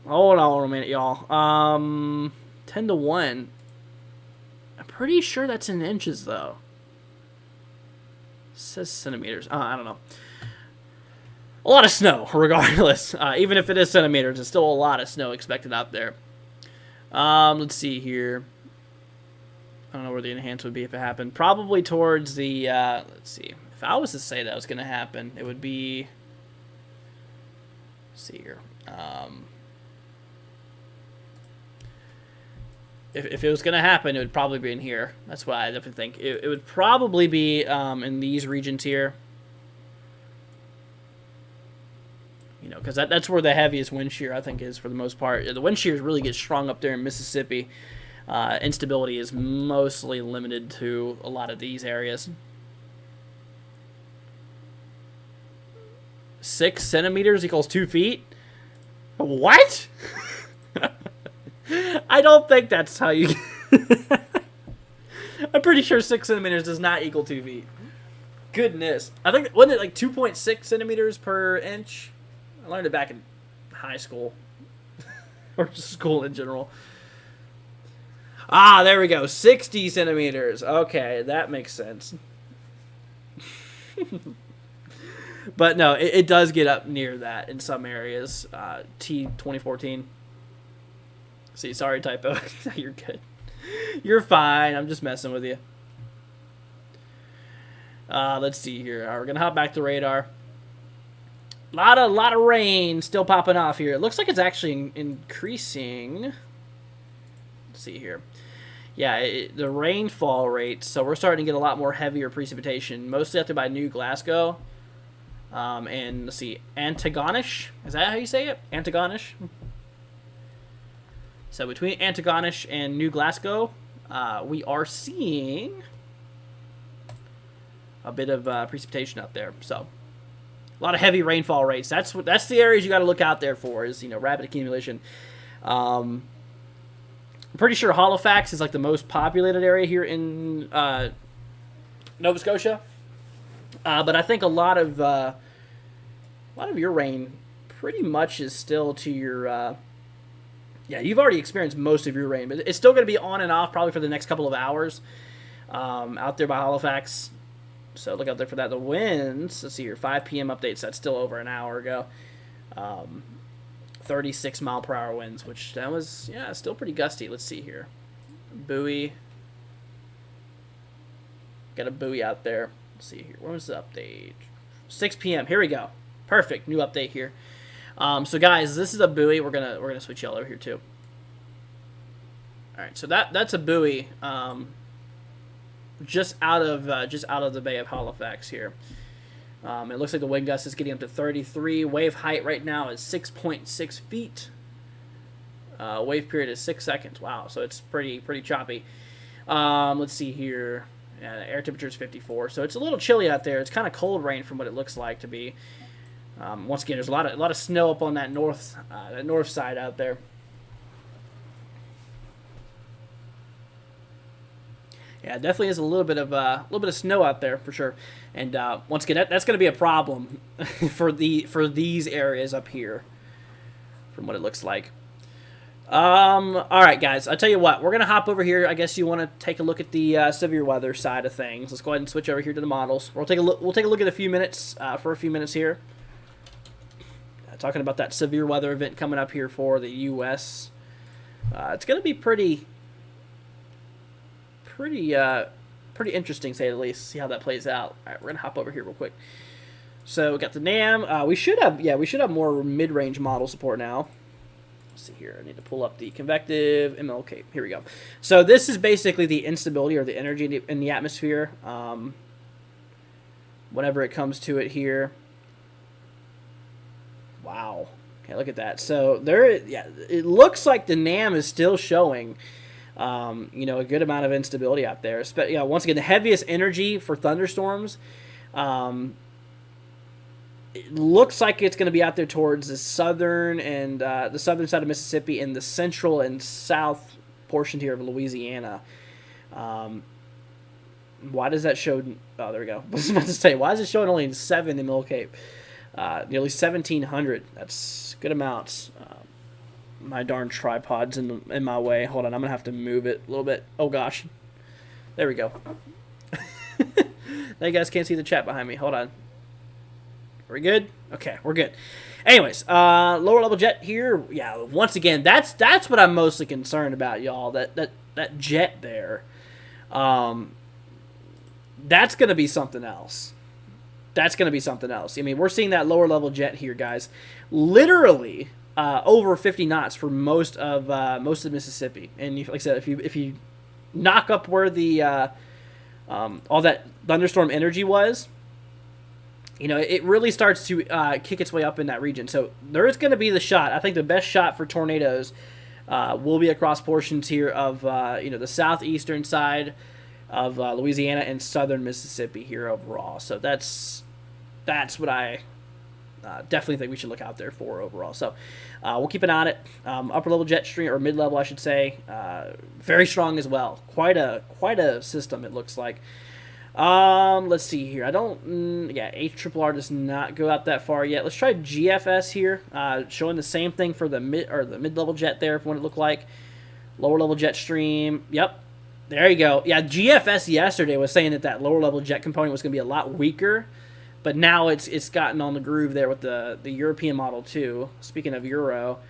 Hold on a minute, y'all. 10 to 1. I'm pretty sure that's in inches, though. It says centimeters. I don't know. A lot of snow, regardless. Even if it is centimeters, it's still a lot of snow expected out there. Let's see here. I don't know where the enhance would be if it happened. Probably towards the, let's see. If I was to say that was going to happen, it would be, let's see here. If it was going to happen, it would probably be in here. That's what I definitely think. It would probably be in these regions here. Because that's where the heaviest wind shear, I think, is for the most part. The wind shears really get strong up there in Mississippi. Instability is mostly limited to a lot of these areas. 6 centimeters equals 2 feet? What? I don't think that's how you... I'm pretty sure 6 centimeters does not equal 2 feet. Goodness. I think, wasn't it like 2.6 centimeters per inch? I learned it back in high school. Or just school in general. Ah, there we go. 60 centimeters. Okay, that makes sense. But no, it does get up near that in some areas. T 2014. See, sorry, typo. You're good. You're fine. I'm just messing with you. Let's see here. We're going to hop back to radar. Lot of rain still popping off here. It looks like it's actually increasing. Let's see here. Yeah, the rainfall rates. So we're starting to get a lot more heavier precipitation, mostly up there by New Glasgow. And let's see, Antigonish. Is that how you say it? Antigonish. So between Antigonish and New Glasgow, we are seeing a bit of precipitation out there. So a lot of heavy rainfall rates. That's the areas you got to look out there for, is rapid accumulation. I'm pretty sure Halifax is like the most populated area here in Nova Scotia, but I think a lot of your rain pretty much is still to your. Yeah, you've already experienced most of your rain, but it's still going to be on and off probably for the next couple of hours out there by Halifax. So look out there for that. The winds, let's see here, 5 p.m. updates. That's still over an hour ago. 36 mile per hour winds, which that was, still pretty gusty. Let's see here. Buoy. Got a buoy out there. Let's see here. When was the update? 6 p.m. Here we go. Perfect. New update here. So guys, this is a buoy. We're gonna switch yellow here too. All right. So that's a buoy. Just out of the Bay of Halifax here. It looks like the wind gust is getting up to 33. Wave height right now is 6.6 feet. Wave period is 6 seconds. Wow, so it's pretty choppy. Let's see here. Yeah, the air temperature is 54, so it's a little chilly out there. It's kind of cold rain from what it looks like to be. Once again, there's a lot of snow up on that north side out there. Yeah, it definitely is a little bit of snow out there for sure. And once again, that's going to be a problem for these areas up here, from what it looks like. All right, guys. I'll tell you what. We're going to hop over here. I guess you want to take a look at the severe weather side of things. Let's go ahead and switch over here to the models. We'll take a look at a few minutes for a few minutes here. Talking about that severe weather event coming up here for the U.S. It's going to be pretty interesting, to say the least. See how that plays out. All right, we're gonna hop over here real quick. So we got the NAM. We should have more mid-range model support now. Let's see here. I need to pull up the convective MLK. Here we go. So this is basically the instability or the energy in the atmosphere. Whenever it comes to it here. Wow. Okay, look at that. So it looks like the NAM is still showing. A good amount of instability out there. Once again, the heaviest energy for thunderstorms. It looks like it's going to be out there towards the southern side of Mississippi and the central and south portion here of Louisiana. Why does that show? Oh, there we go. I was about to say, why is it showing only 7 in Middle Cape? Nearly 1,700. That's good amounts. My darn tripod's in my way. Hold on, I'm going to have to move it a little bit. Oh, gosh. There we go. Now you guys can't see the chat behind me. Hold on. Are we good? Okay, we're good. Anyways, lower level jet here. Yeah, once again, that's what I'm mostly concerned about, y'all. That jet there. That's going to be something else. That's going to be something else. I mean, we're seeing that lower level jet here, guys. Literally... over 50 knots for most of Mississippi, and like I said, if you knock up where the all that thunderstorm energy was, it really starts to kick its way up in that region. So there is going to be the shot. I think the best shot for tornadoes will be across portions here of the southeastern side of Louisiana and southern Mississippi here overall. So that's what I. Definitely think we should look out there for overall. So we'll keep an eye on it. Upper level jet stream, or mid level, I should say, very strong as well. Quite a system it looks like. Let's see here. HRRR does not go out that far yet. Let's try GFS here, showing the same thing for the mid level jet there. From what it looked like. Lower level jet stream. Yep. There you go. Yeah, GFS yesterday was saying that lower level jet component was going to be a lot weaker. But now it's gotten on the groove there with the European model too. Speaking of Euro,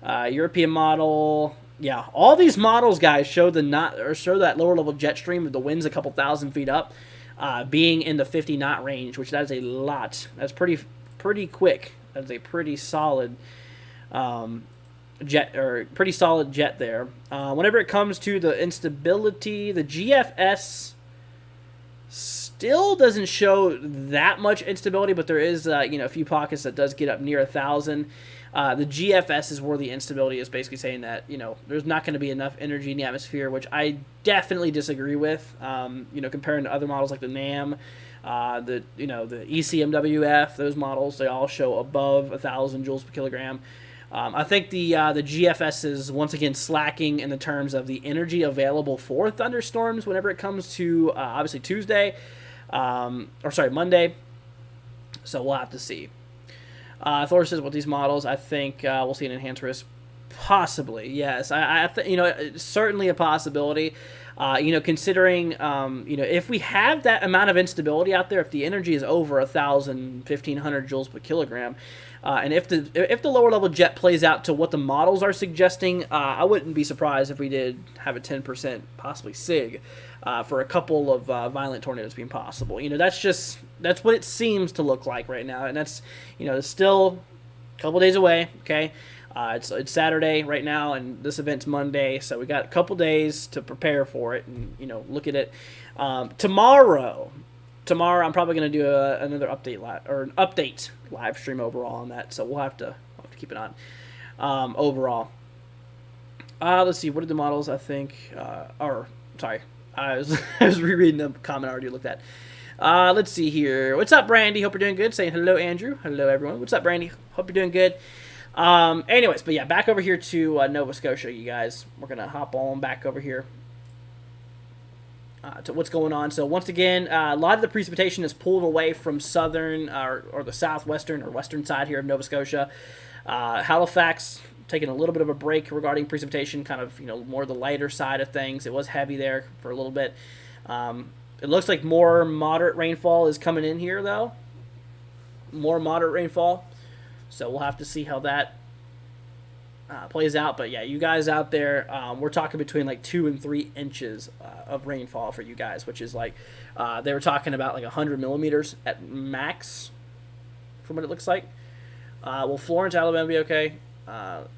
European model, yeah, all these models, guys, show that lower level jet stream with the winds a couple thousand feet up, being in the 50 knot range, which that is a lot. That's pretty quick. That's a pretty solid jet there. Whenever it comes to the instability, the GFS still doesn't show that much instability, but there is a few pockets that does get up near 1,000. The GFS is where the instability is basically saying that, there's not going to be enough energy in the atmosphere, which I definitely disagree with. Comparing to other models like the NAM, the ECMWF, those models, they all show above 1,000 joules per kilogram. I think the GFS is once again slacking in the terms of the energy available for thunderstorms whenever it comes to obviously Monday. So we'll have to see. Thor says with these models, I think we'll see an enhanced risk. Possibly, yes. It's certainly a possibility. Considering, if we have that amount of instability out there, if the energy is over 1,000, 1,500 joules per kilogram, and if the lower level jet plays out to what the models are suggesting, I wouldn't be surprised if we did have a 10% possibly SIG for a couple of violent tornadoes being possible. That's what it seems to look like right now, and that's it's still a couple days away. Okay. It's Saturday right now, and this event's Monday, so we got a couple days to prepare for it and look at it. Tomorrow, I'm probably going to do another update live stream overall on that, so we'll have to keep it on overall. Let's see, what are the models? I think, I was rereading the comment I already looked at. Let's see here. What's up, Brandy? Hope you're doing good. Saying hello, Andrew. Hello, everyone. What's up, Brandy? Hope you're doing good. Anyways, but yeah, back over here to Nova Scotia, you guys. We're going to hop on back over here to what's going on. So once again, a lot of the precipitation is pulled away from southern or the southwestern or western side here of Nova Scotia. Halifax taking a little bit of a break regarding precipitation, kind of, more the lighter side of things. It was heavy there for a little bit. It looks like more moderate rainfall is coming in here, though. More moderate rainfall. So we'll have to see how that plays out. But yeah, you guys out there, we're talking between like 2 and 3 inches of rainfall for you guys, which is like, they were talking about like 100 millimeters at max from what it looks like. Will Florence, Alabama be okay?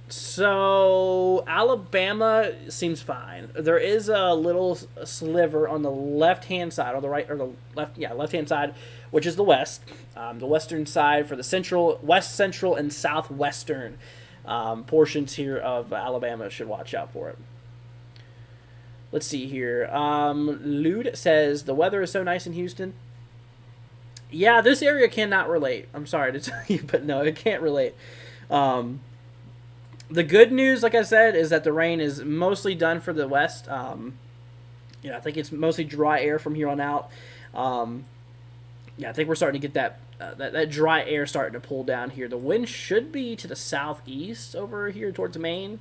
So Alabama seems fine. There is a little sliver on the left-hand side, or the right, or the left-hand side, which is the west. The western side for the west central and southwestern portions here of Alabama should watch out for it. Let's see here. Lude says the weather is so nice in Houston. Yeah, this area cannot relate. I'm sorry to tell you, but no, it can't relate. The good news, like I said, is that the rain is mostly done for the west. I think it's mostly dry air from here on out. I think we're starting to get that dry air starting to pull down here. The wind should be to the southeast over here towards Maine.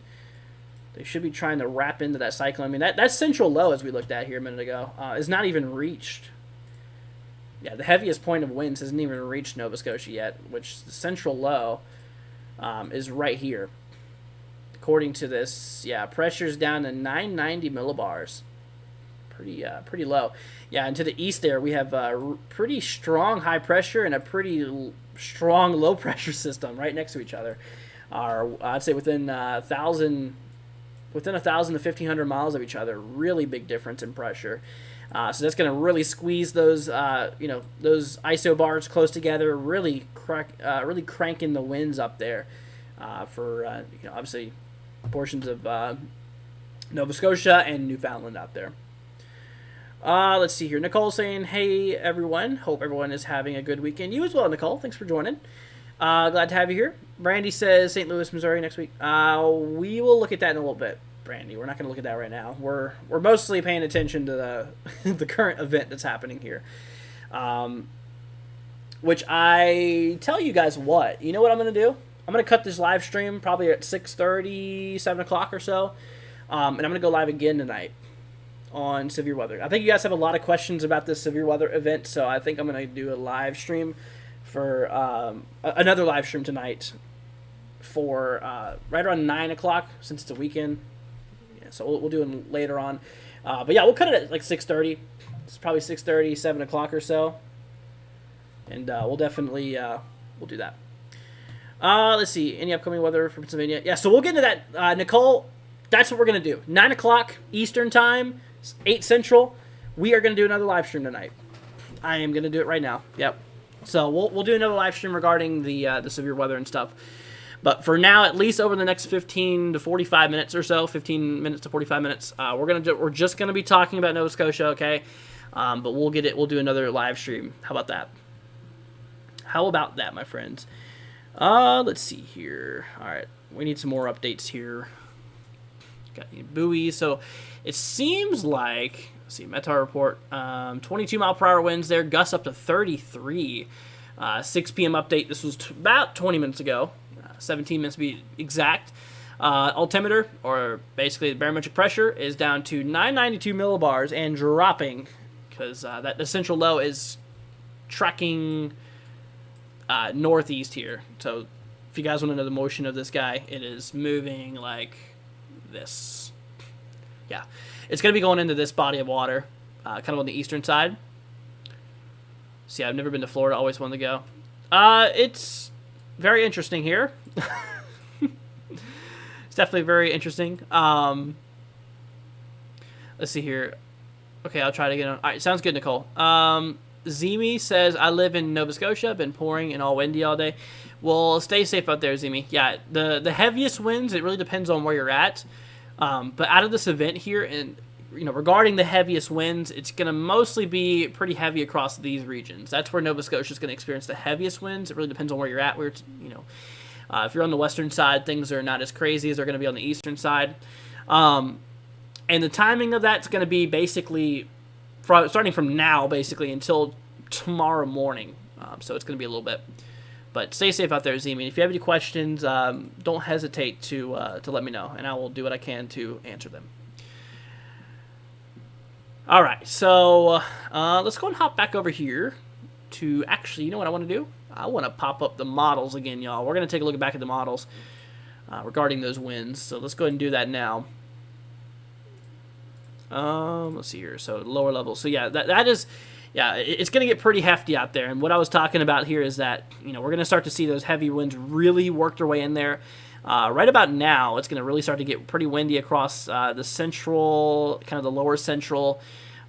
They should be trying to wrap into that cyclone. I mean, that central low, as we looked at here a minute ago, is not even reached. Yeah, the heaviest point of winds hasn't even reached Nova Scotia yet, which the central low is right here. According to this, pressure's down to 990 millibars. Pretty low. Yeah, and to the east there, we have pretty strong high pressure and a pretty strong low pressure system right next to each other. I'd say within 1,000 to 1,500 miles of each other. Really big difference in pressure. So that's going to really squeeze those, those isobars close together. Really cranking the winds up there for obviously portions of Nova Scotia and Newfoundland out there. Let's see here. Nicole saying, hey, everyone. Hope everyone is having a good weekend. You as well, Nicole. Thanks for joining. Glad to have you here. Brandy says St. Louis, Missouri next week. We will look at that in a little bit, Brandy. We're not going to look at that right now. We're mostly paying attention to the current event that's happening here. Which I tell you guys what. You know what I'm going to do? I'm going to cut this live stream probably at 6:30, 7 o'clock or so. And I'm going to go live again tonight on severe weather. I think you guys have a lot of questions about this severe weather event, so I think I'm going to do a live stream for another live stream tonight for right around 9 o'clock since it's a weekend. Yeah, so we'll do it later on. But yeah, we'll cut it at like 6:30. It's probably 6:30, 7 o'clock or so. And we'll definitely we'll do that. Let's see. Any upcoming weather for Pennsylvania? Yeah, so we'll get into that. Nicole, that's what we're going to do. 9 o'clock Eastern Time, 8 Central. We are going to do another live stream tonight. I am going to do it right now. Yep. So we'll do another live stream regarding the severe weather and stuff. But for now, at least over the next 15 to 45 minutes or so, 15 minutes to 45 minutes, we're just gonna be talking about Nova Scotia, okay? But we'll do another live stream. How about that? How about that, my friends? Let's see here. All right, we need some more updates here. Got any buoys? So it seems like, let's see, Metar report, 22 mile per hour winds there, gusts up to 33. 6 p.m. update. This was about 20 minutes ago, 17 minutes to be exact. Altimeter, or basically the barometric pressure, is down to 992 millibars and dropping, because the central low is tracking northeast here. So if you guys want to know the motion of this guy, it is moving like this. Yeah, it's going to be going into this body of water, kind of on the eastern side. See, I've never been to Florida, always wanted to go. It's very interesting here. It's definitely very interesting. Let's see here. Okay, I'll try to get on. All right, sounds good, Nicole. Zemi says, I live in Nova Scotia, been pouring and all windy all day. Well, stay safe out there, Zemi. Yeah, the heaviest winds, it really depends on where you're at. But out of this event here, and regarding the heaviest winds, it's going to mostly be pretty heavy across these regions. That's where Nova Scotia is going to experience the heaviest winds. It really depends on where you're at. If you're on the western side, things are not as crazy as they're going to be on the eastern side. And the timing of that's going to be basically starting from now, basically, until tomorrow morning. So it's going to be a little bit. But stay safe out there, Zemi. If you have any questions, don't hesitate to let me know, and I will do what I can to answer them. All right, so let's go and hop back over here to actually, you know what I want to do? I want to pop up the models again, y'all. We're going to take a look back at the models regarding those winds. So let's go ahead and do that now. Let's see here. So lower level. So yeah, that is, yeah, it's going to get pretty hefty out there. And what I was talking about here is that, we're going to start to see those heavy winds really work their way in there. Right about now, it's going to really start to get pretty windy across the central, kind of the lower central,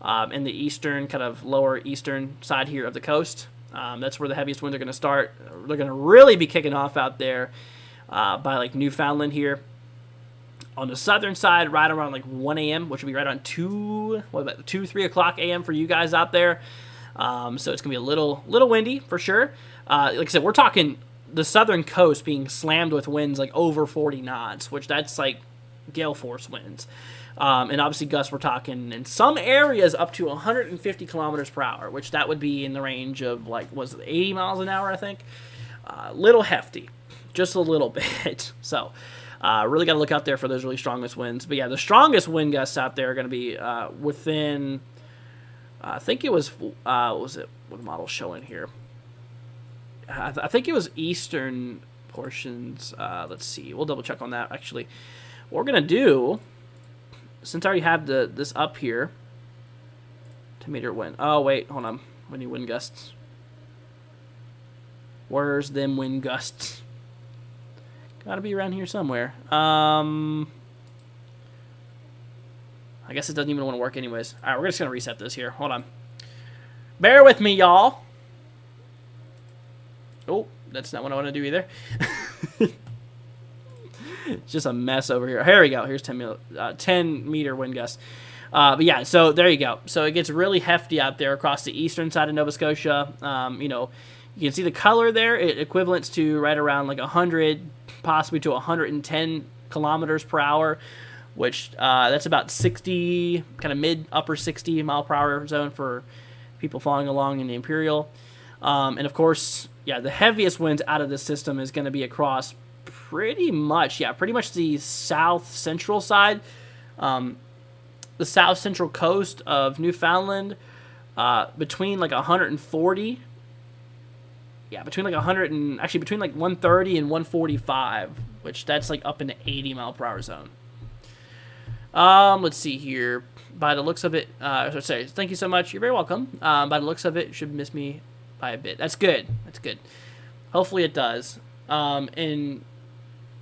and the eastern, kind of lower eastern side here of the coast. That's where the heaviest winds are going to start. They're going to really be kicking off out there by like Newfoundland here. On the southern side, right around like 1 a.m., which will be right on 3 o'clock a.m. for you guys out there. So it's going to be a little windy for sure. Like I said, we're talking the southern coast being slammed with winds like over 40 knots, which that's like gale force winds. And obviously gusts, we're talking in some areas up to 150 kilometers per hour, which that would be in the range of like, was it 80 miles an hour, I think? Little hefty, just a little bit. So really got to look out there for those really strongest winds. But yeah, the strongest wind gusts out there are going to be within, I think it was, what model showing here? I think it was eastern portions. Let's see. We'll double check on that, actually. What we're going to do, since I already have this up here, to meter wind. Oh, wait. Hold on. We need wind gusts. Where's them wind gusts? Got to be around here somewhere. I guess it doesn't even want to work anyways. All right, we're just going to reset this here. Hold on. Bear with me, y'all. Oh, that's not what I want to do either. It's just a mess over here. Here we go. Here's 10 meter wind gusts. But yeah, so there you go. So it gets really hefty out there across the eastern side of Nova Scotia. You can see the color there. It equivalents to right around like 100, possibly to 110 kilometers per hour, which that's about 60, kind of mid-upper 60 mile per hour zone for people following along in the Imperial. And of course, yeah, the heaviest winds out of this system is going to be across pretty much the south central side, the south central coast of Newfoundland, between like 140. Yeah, between like 130 and 145, which that's like up in the 80 mile per hour zone. Let's see here. By the looks of it, sorry, thank you so much. You're very welcome. By the looks of it, should miss me by a bit. That's good. That's good. Hopefully it does. And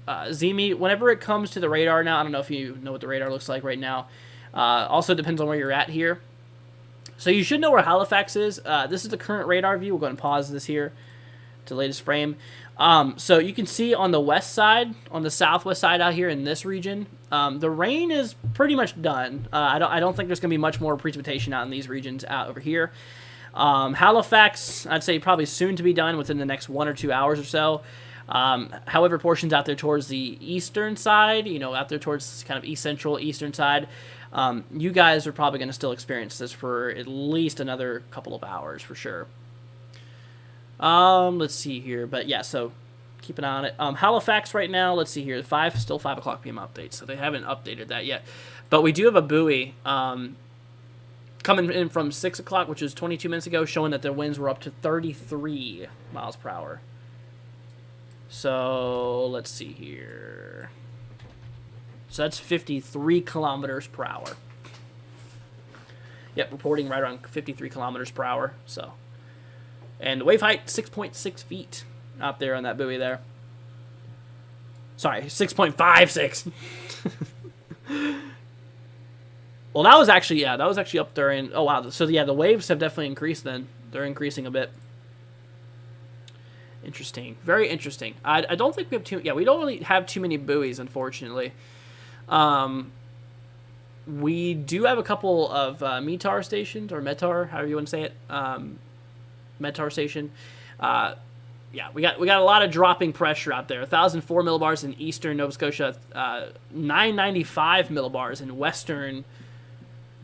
Zemi, whenever it comes to the radar now, I don't know if you know what the radar looks like right now. Also depends on where you're at here. So you should know where Halifax is. This is the current radar view. We'll go ahead and pause this here to the latest frame. So you can see on the west side, on the southwest side out here in this region, the rain is pretty much done. I don't think there's going to be much more precipitation out in these regions out over here. Halifax, I'd say probably soon to be done within the next 1 or 2 hours or so. However, portions out there towards the eastern side, out there towards kind of east central, eastern side, you guys are probably going to still experience this for at least another couple of hours for sure. Let's see here, but yeah, so keep an eye on it. Halifax right now, let's see here, still 5 o'clock p.m. update, so they haven't updated that yet. But we do have a buoy coming in from 6 o'clock, which is 22 minutes ago, showing that the winds were up to 33 miles per hour. So, let's see here. So that's 53 kilometers per hour. Yep, reporting right around 53 kilometers per hour. So, and the wave height, 6.6 feet out there on that buoy there. Sorry, 6.56. Well, that was actually up there in, oh wow. So yeah, the waves have definitely increased then. They're increasing a bit. Interesting. Very interesting. I don't think we have we don't really have too many buoys, unfortunately. We do have a couple of METAR stations, or METAR, however you want to say it. METAR station. Yeah, we got a lot of dropping pressure out there. 1,004 millibars in eastern Nova Scotia, 995 millibars in western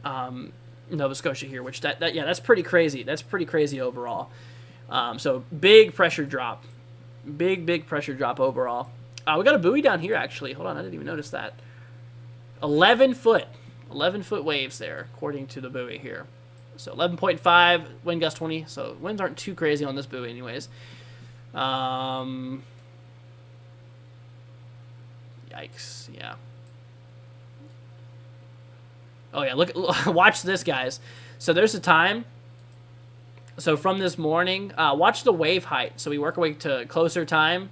Nova Scotia here, which that's pretty crazy. That's pretty crazy overall. So big pressure drop. Big pressure drop overall. We got a buoy down here, actually. Hold on, I didn't even notice that. 11 foot waves there, according to the buoy here. So 11.5, wind gust 20. So winds aren't too crazy on this buoy anyways. Yikes, yeah. Oh yeah, look, watch this, guys. So there's a time. So from this morning, watch the wave height. So we work our way to closer time.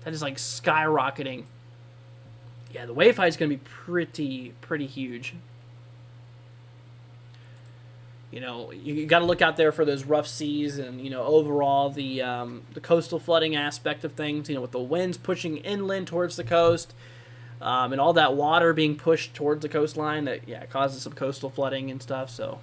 That is like skyrocketing. Yeah, the wave height is going to be pretty huge. You got to look out there for those rough seas and, overall the coastal flooding aspect of things, with the winds pushing inland towards the coast, and all that water being pushed towards the coastline that, causes some coastal flooding and stuff, so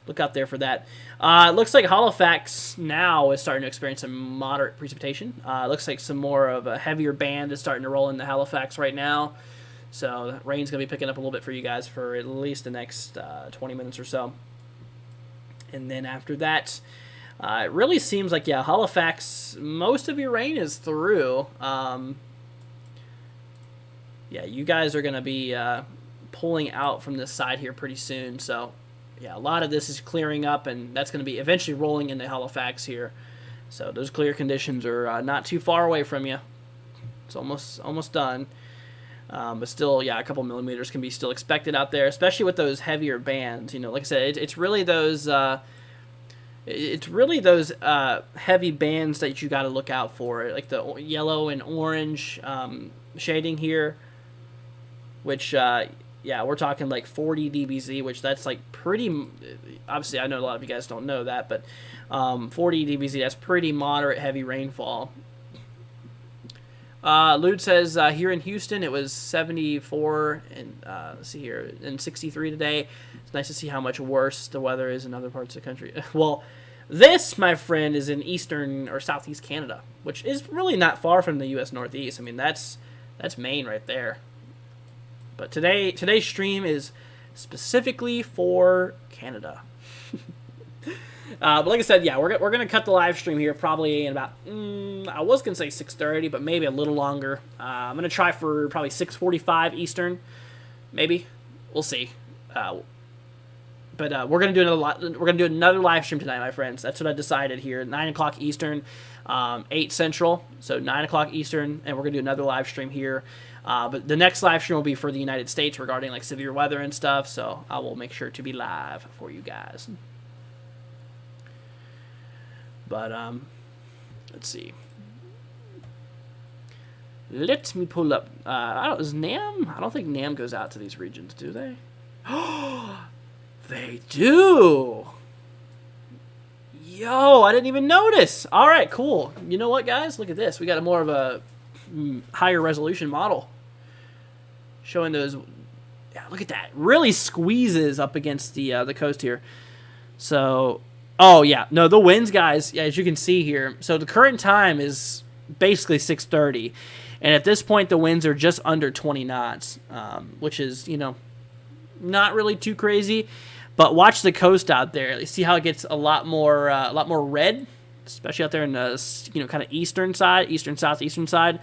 look out there for that. It looks like Halifax now is starting to experience some moderate precipitation. It looks like some more of a heavier band is starting to roll into Halifax right now. So the rain's going to be picking up a little bit for you guys for at least the next 20 minutes or so. And then after that, it really seems like, Halifax, most of your rain is through. You guys are going to be pulling out from this side here pretty soon. So, a lot of this is clearing up, and that's going to be eventually rolling into Halifax here. So those clear conditions are not too far away from you. It's almost done. But still, a couple millimeters can be still expected out there, especially with those heavier bands. Like I said, it's really those heavy bands that you got to look out for, like the yellow and orange shading here, which we're talking like 40 dBz, which that's like pretty. Obviously, I know a lot of you guys don't know that, but 40 dBz, that's pretty moderate heavy rainfall. Lude says here in Houston it was 74 and let's see here, and 63 today. It's nice to see how much worse the weather is in other parts of the country. Well, this, my friend, is in eastern or southeast Canada, which is really not far from the U.S. Northeast. I mean, that's Maine right there. But today's stream is specifically for Canada. But like I said, we're gonna cut the live stream here probably in about I was gonna say 6:30, but maybe a little longer. I'm gonna try for probably 6:45 Eastern, maybe. We'll see. But we're gonna do another live stream tonight, my friends. That's what I decided here. 9 o'clock Eastern, 8 Central, so 9 o'clock Eastern, and we're gonna do another live stream here. But the next live stream will be for the United States regarding like severe weather and stuff. So I will make sure to be live for you guys. But, let's see. Let me pull up. Is NAM? I don't think NAM goes out to these regions, do they? Oh, they do! Yo! Yo, I didn't even notice. All right, cool. You know what, guys? Look at this. We got a more of a higher resolution model showing those. Yeah, look at that. Really squeezes up against the coast here. So, oh yeah, no, the winds, guys. Yeah, as you can see here. So the current time is basically 6:30, and at this point the winds are just under 20 knots, which is not really too crazy. But watch the coast out there. You see how it gets a lot more red, especially out there in the kind of eastern southeastern side.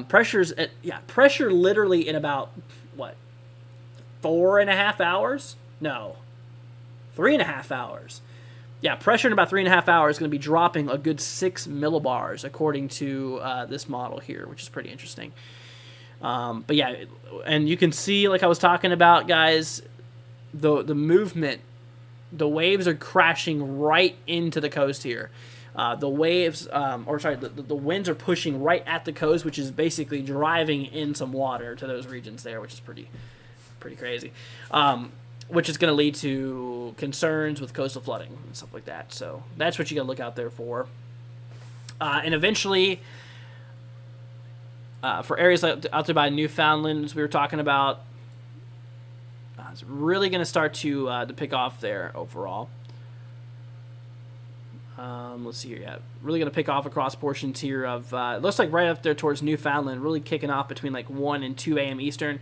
Pressure literally in about what 4.5 hours? No, 3.5 hours. Yeah, pressure in about 3.5 hours is going to be dropping a good 6 millibars according to this model here, which is pretty interesting. But yeah, and you can see, like I was talking about, guys, the movement, the waves are crashing right into the coast here. The winds are pushing right at the coast, which is basically driving in some water to those regions there, which is pretty crazy. Which is going to lead to concerns with coastal flooding and stuff like that. So that's what you got to look out there for. And eventually, for areas out there by Newfoundland, as we were talking about, it's really going to start to pick off there overall. Let's see here. Yeah, really going to pick off across portions here of it looks like right up there towards Newfoundland, really kicking off between like 1 and 2 a.m. Eastern,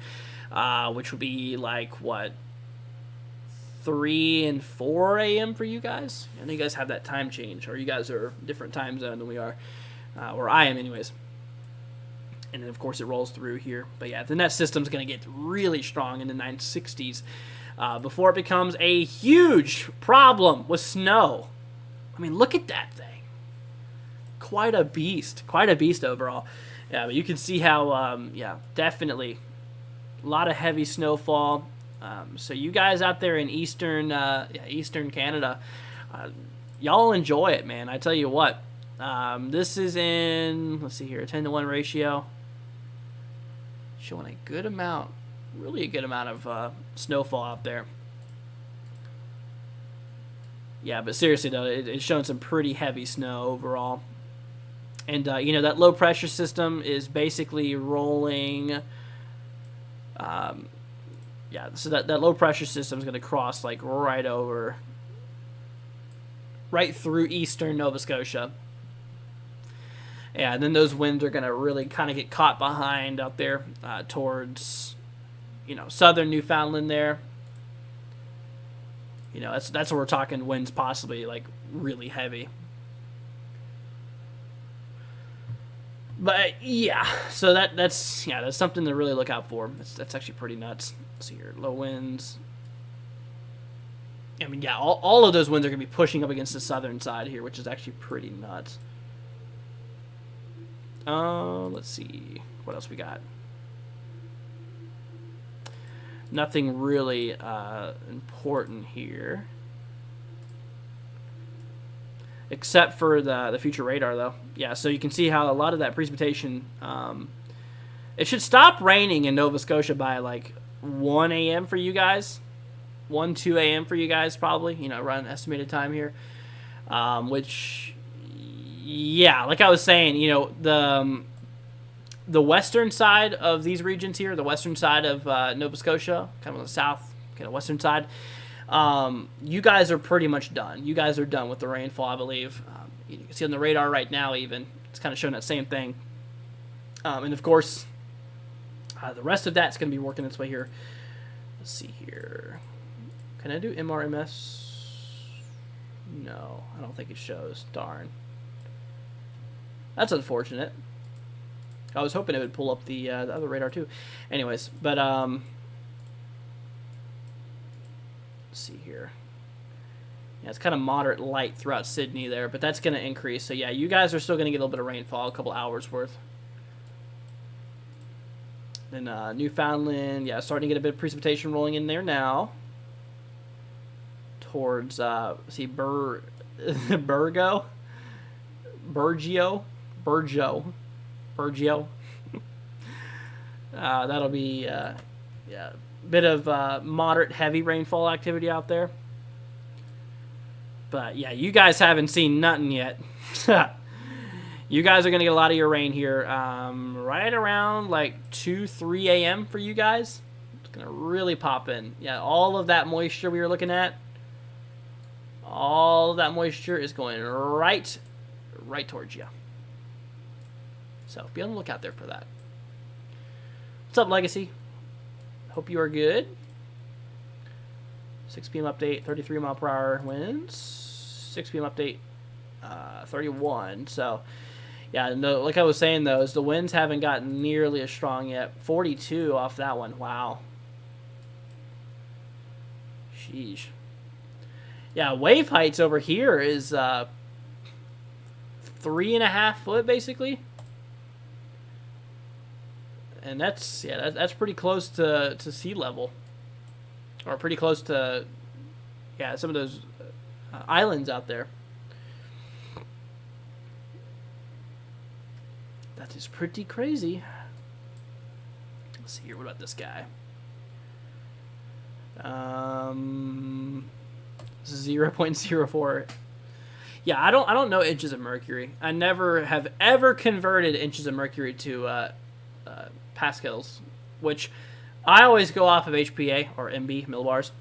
which would be like what 3 and 4 a.m. for you guys. I know you guys have that time change, or you guys are different time zone than we are, or I am anyways. And then, of course, it rolls through here. But, yeah, the net system's going to get really strong in the 960s before it becomes a huge problem with snow. I mean, look at that thing. Quite a beast overall. Yeah, but you can see how, definitely a lot of heavy snowfall. So you guys out there in eastern Canada, y'all enjoy it, man. I tell you what. This is in, let's see here, a 10-to-1 ratio. Showing a good amount, really a good amount of snowfall out there. Yeah, but seriously though, it's showing some pretty heavy snow overall. And that low pressure system is basically rolling. So that low pressure system is going to cross like right through eastern Nova Scotia. Yeah, and then those winds are going to really kind of get caught behind out there towards, southern Newfoundland there. That's where we're talking winds possibly like really heavy. But yeah, so that's something to really look out for. That's actually pretty nuts. Let's see here, low winds. I mean, yeah, all of those winds are going to be pushing up against the southern side here, which is actually pretty nuts. Let's see. What else we got? Nothing really important here. Except for the future radar, though. Yeah, so you can see how a lot of that precipitation... it should stop raining in Nova Scotia by, like, 1 a.m. for you guys. 1, 2 a.m. for you guys, probably. Around estimated time here. Which... Yeah, like I was saying, the western side of these regions here, the western side of Nova Scotia, kind of on the south, kind of western side, you guys are pretty much done. You guys are done with the rainfall, I believe. You can see on the radar right now even, it's kind of showing that same thing. And of course, the rest of that's going to be working its way here. Let's see here. Can I do MRMS? No, I don't think it shows. Darn. That's unfortunate. I was hoping it would pull up the other radar too. Anyways, but let's see here. Yeah, it's kind of moderate light throughout Sydney there, but that's going to increase. So yeah, you guys are still going to get a little bit of rainfall, a couple hours worth. Then Newfoundland, yeah, starting to get a bit of precipitation rolling in there now. Towards Burgeo. That'll be a bit of moderate heavy rainfall activity out there. But yeah, you guys haven't seen nothing yet. You guys are going to get a lot of your rain here right around like 2, 3 a.m. for you guys. It's going to really pop in. Yeah, all of that moisture we were looking at, all of that moisture is going right towards you. So be on the lookout there for that. What's up, Legacy? Hope you are good. 6 p.m. update, 33 mile per hour winds. 6 p.m. update, 31. So, yeah, no, like I was saying, though, the winds haven't gotten nearly as strong yet. 42 off that one. Wow. Sheesh. Yeah, wave heights over here is 3.5 foot, basically. And that's pretty close to sea level. Or pretty close to, yeah, some of those islands out there. That is pretty crazy. Let's see here. What about this guy? 0.04. Yeah, I don't know inches of mercury. I never have ever converted inches of mercury to pascals, which I always go off of HPA or MB, millibars.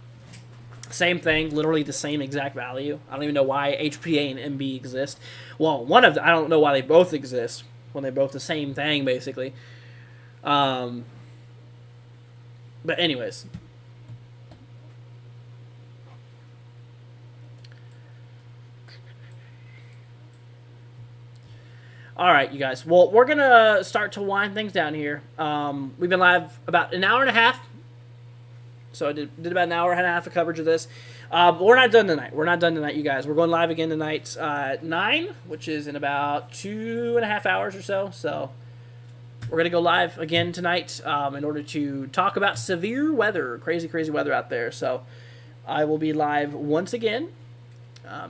Same thing, literally the same exact value. I don't even know why HPA and MB exist. Well, I don't know why they both exist when they're both the same thing, basically. But anyways. All right, you guys. Well, we're going to start to wind things down here. We've been live about an hour and a half. So I did about an hour and a half of coverage of this. But we're not done tonight. We're not done tonight, you guys. We're going live again tonight at 9, which is in about 2.5 hours or so. So we're going to go live again tonight in order to talk about severe weather, crazy, crazy weather out there. So I will be live once again.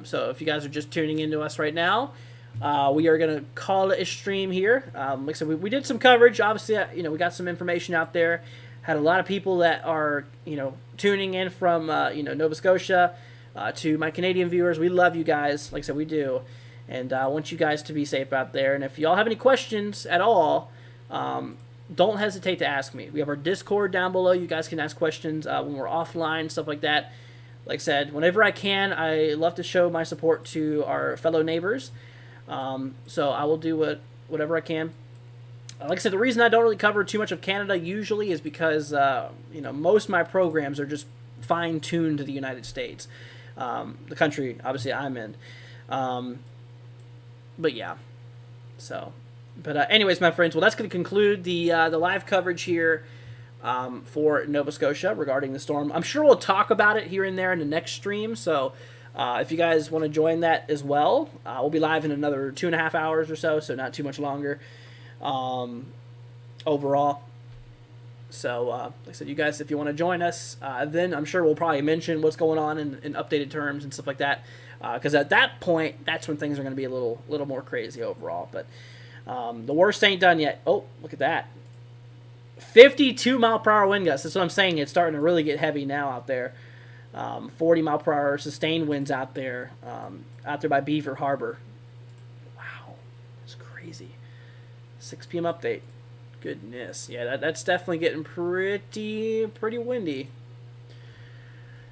So if you guys are just tuning into us right now, we are going to call it a stream here. Like I said, we did some coverage. Obviously, we got some information out there. Had a lot of people that are, tuning in from, Nova Scotia to my Canadian viewers. We love you guys. Like I said, we do. And I want you guys to be safe out there. And if y'all have any questions at all, don't hesitate to ask me. We have our Discord down below. You guys can ask questions when we're offline, stuff like that. Like I said, whenever I can, I love to show my support to our fellow neighbors. So I will do whatever I can. Like I said, the reason I don't really cover too much of Canada usually is because, most of my programs are just fine-tuned to the United States, the country, obviously, I'm in. But yeah, so. But anyways, my friends, well, that's going to conclude the live coverage here for Nova Scotia regarding the storm. I'm sure we'll talk about it here and there in the next stream, so if you guys want to join that as well, we'll be live in another 2.5 hours or so not too much longer. Overall. So, like I said, you guys, if you want to join us, then I'm sure we'll probably mention what's going on in updated terms and stuff like that. Because at that point, that's when things are going to be a little more crazy overall. But the worst ain't done yet. Oh, look at that. 52 mile per hour wind gusts. That's what I'm saying. It's starting to really get heavy now out there. 40 mile per hour sustained winds out there by Beaver Harbor. Wow, it's crazy. 6 p.m. update. Goodness. Yeah, that's definitely getting pretty windy.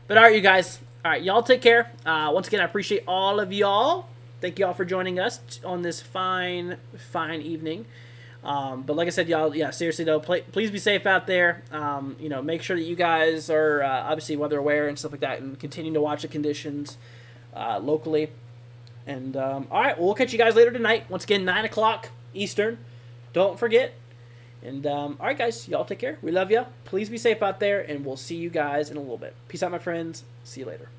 But all right, you guys. All right, y'all take care. Once again, I appreciate all of y'all. Thank y'all for joining us on this fine evening. But like I said, y'all, yeah, seriously though, please be safe out there. Make sure that you guys are obviously weather aware and stuff like that, and continue to watch the conditions locally. And all right, we'll catch you guys later tonight. Once again, 9 o'clock Eastern. Don't forget. And all right, guys, y'all take care. We love you. Please be safe out there, and we'll see you guys in a little bit. Peace out, my friends. See you later.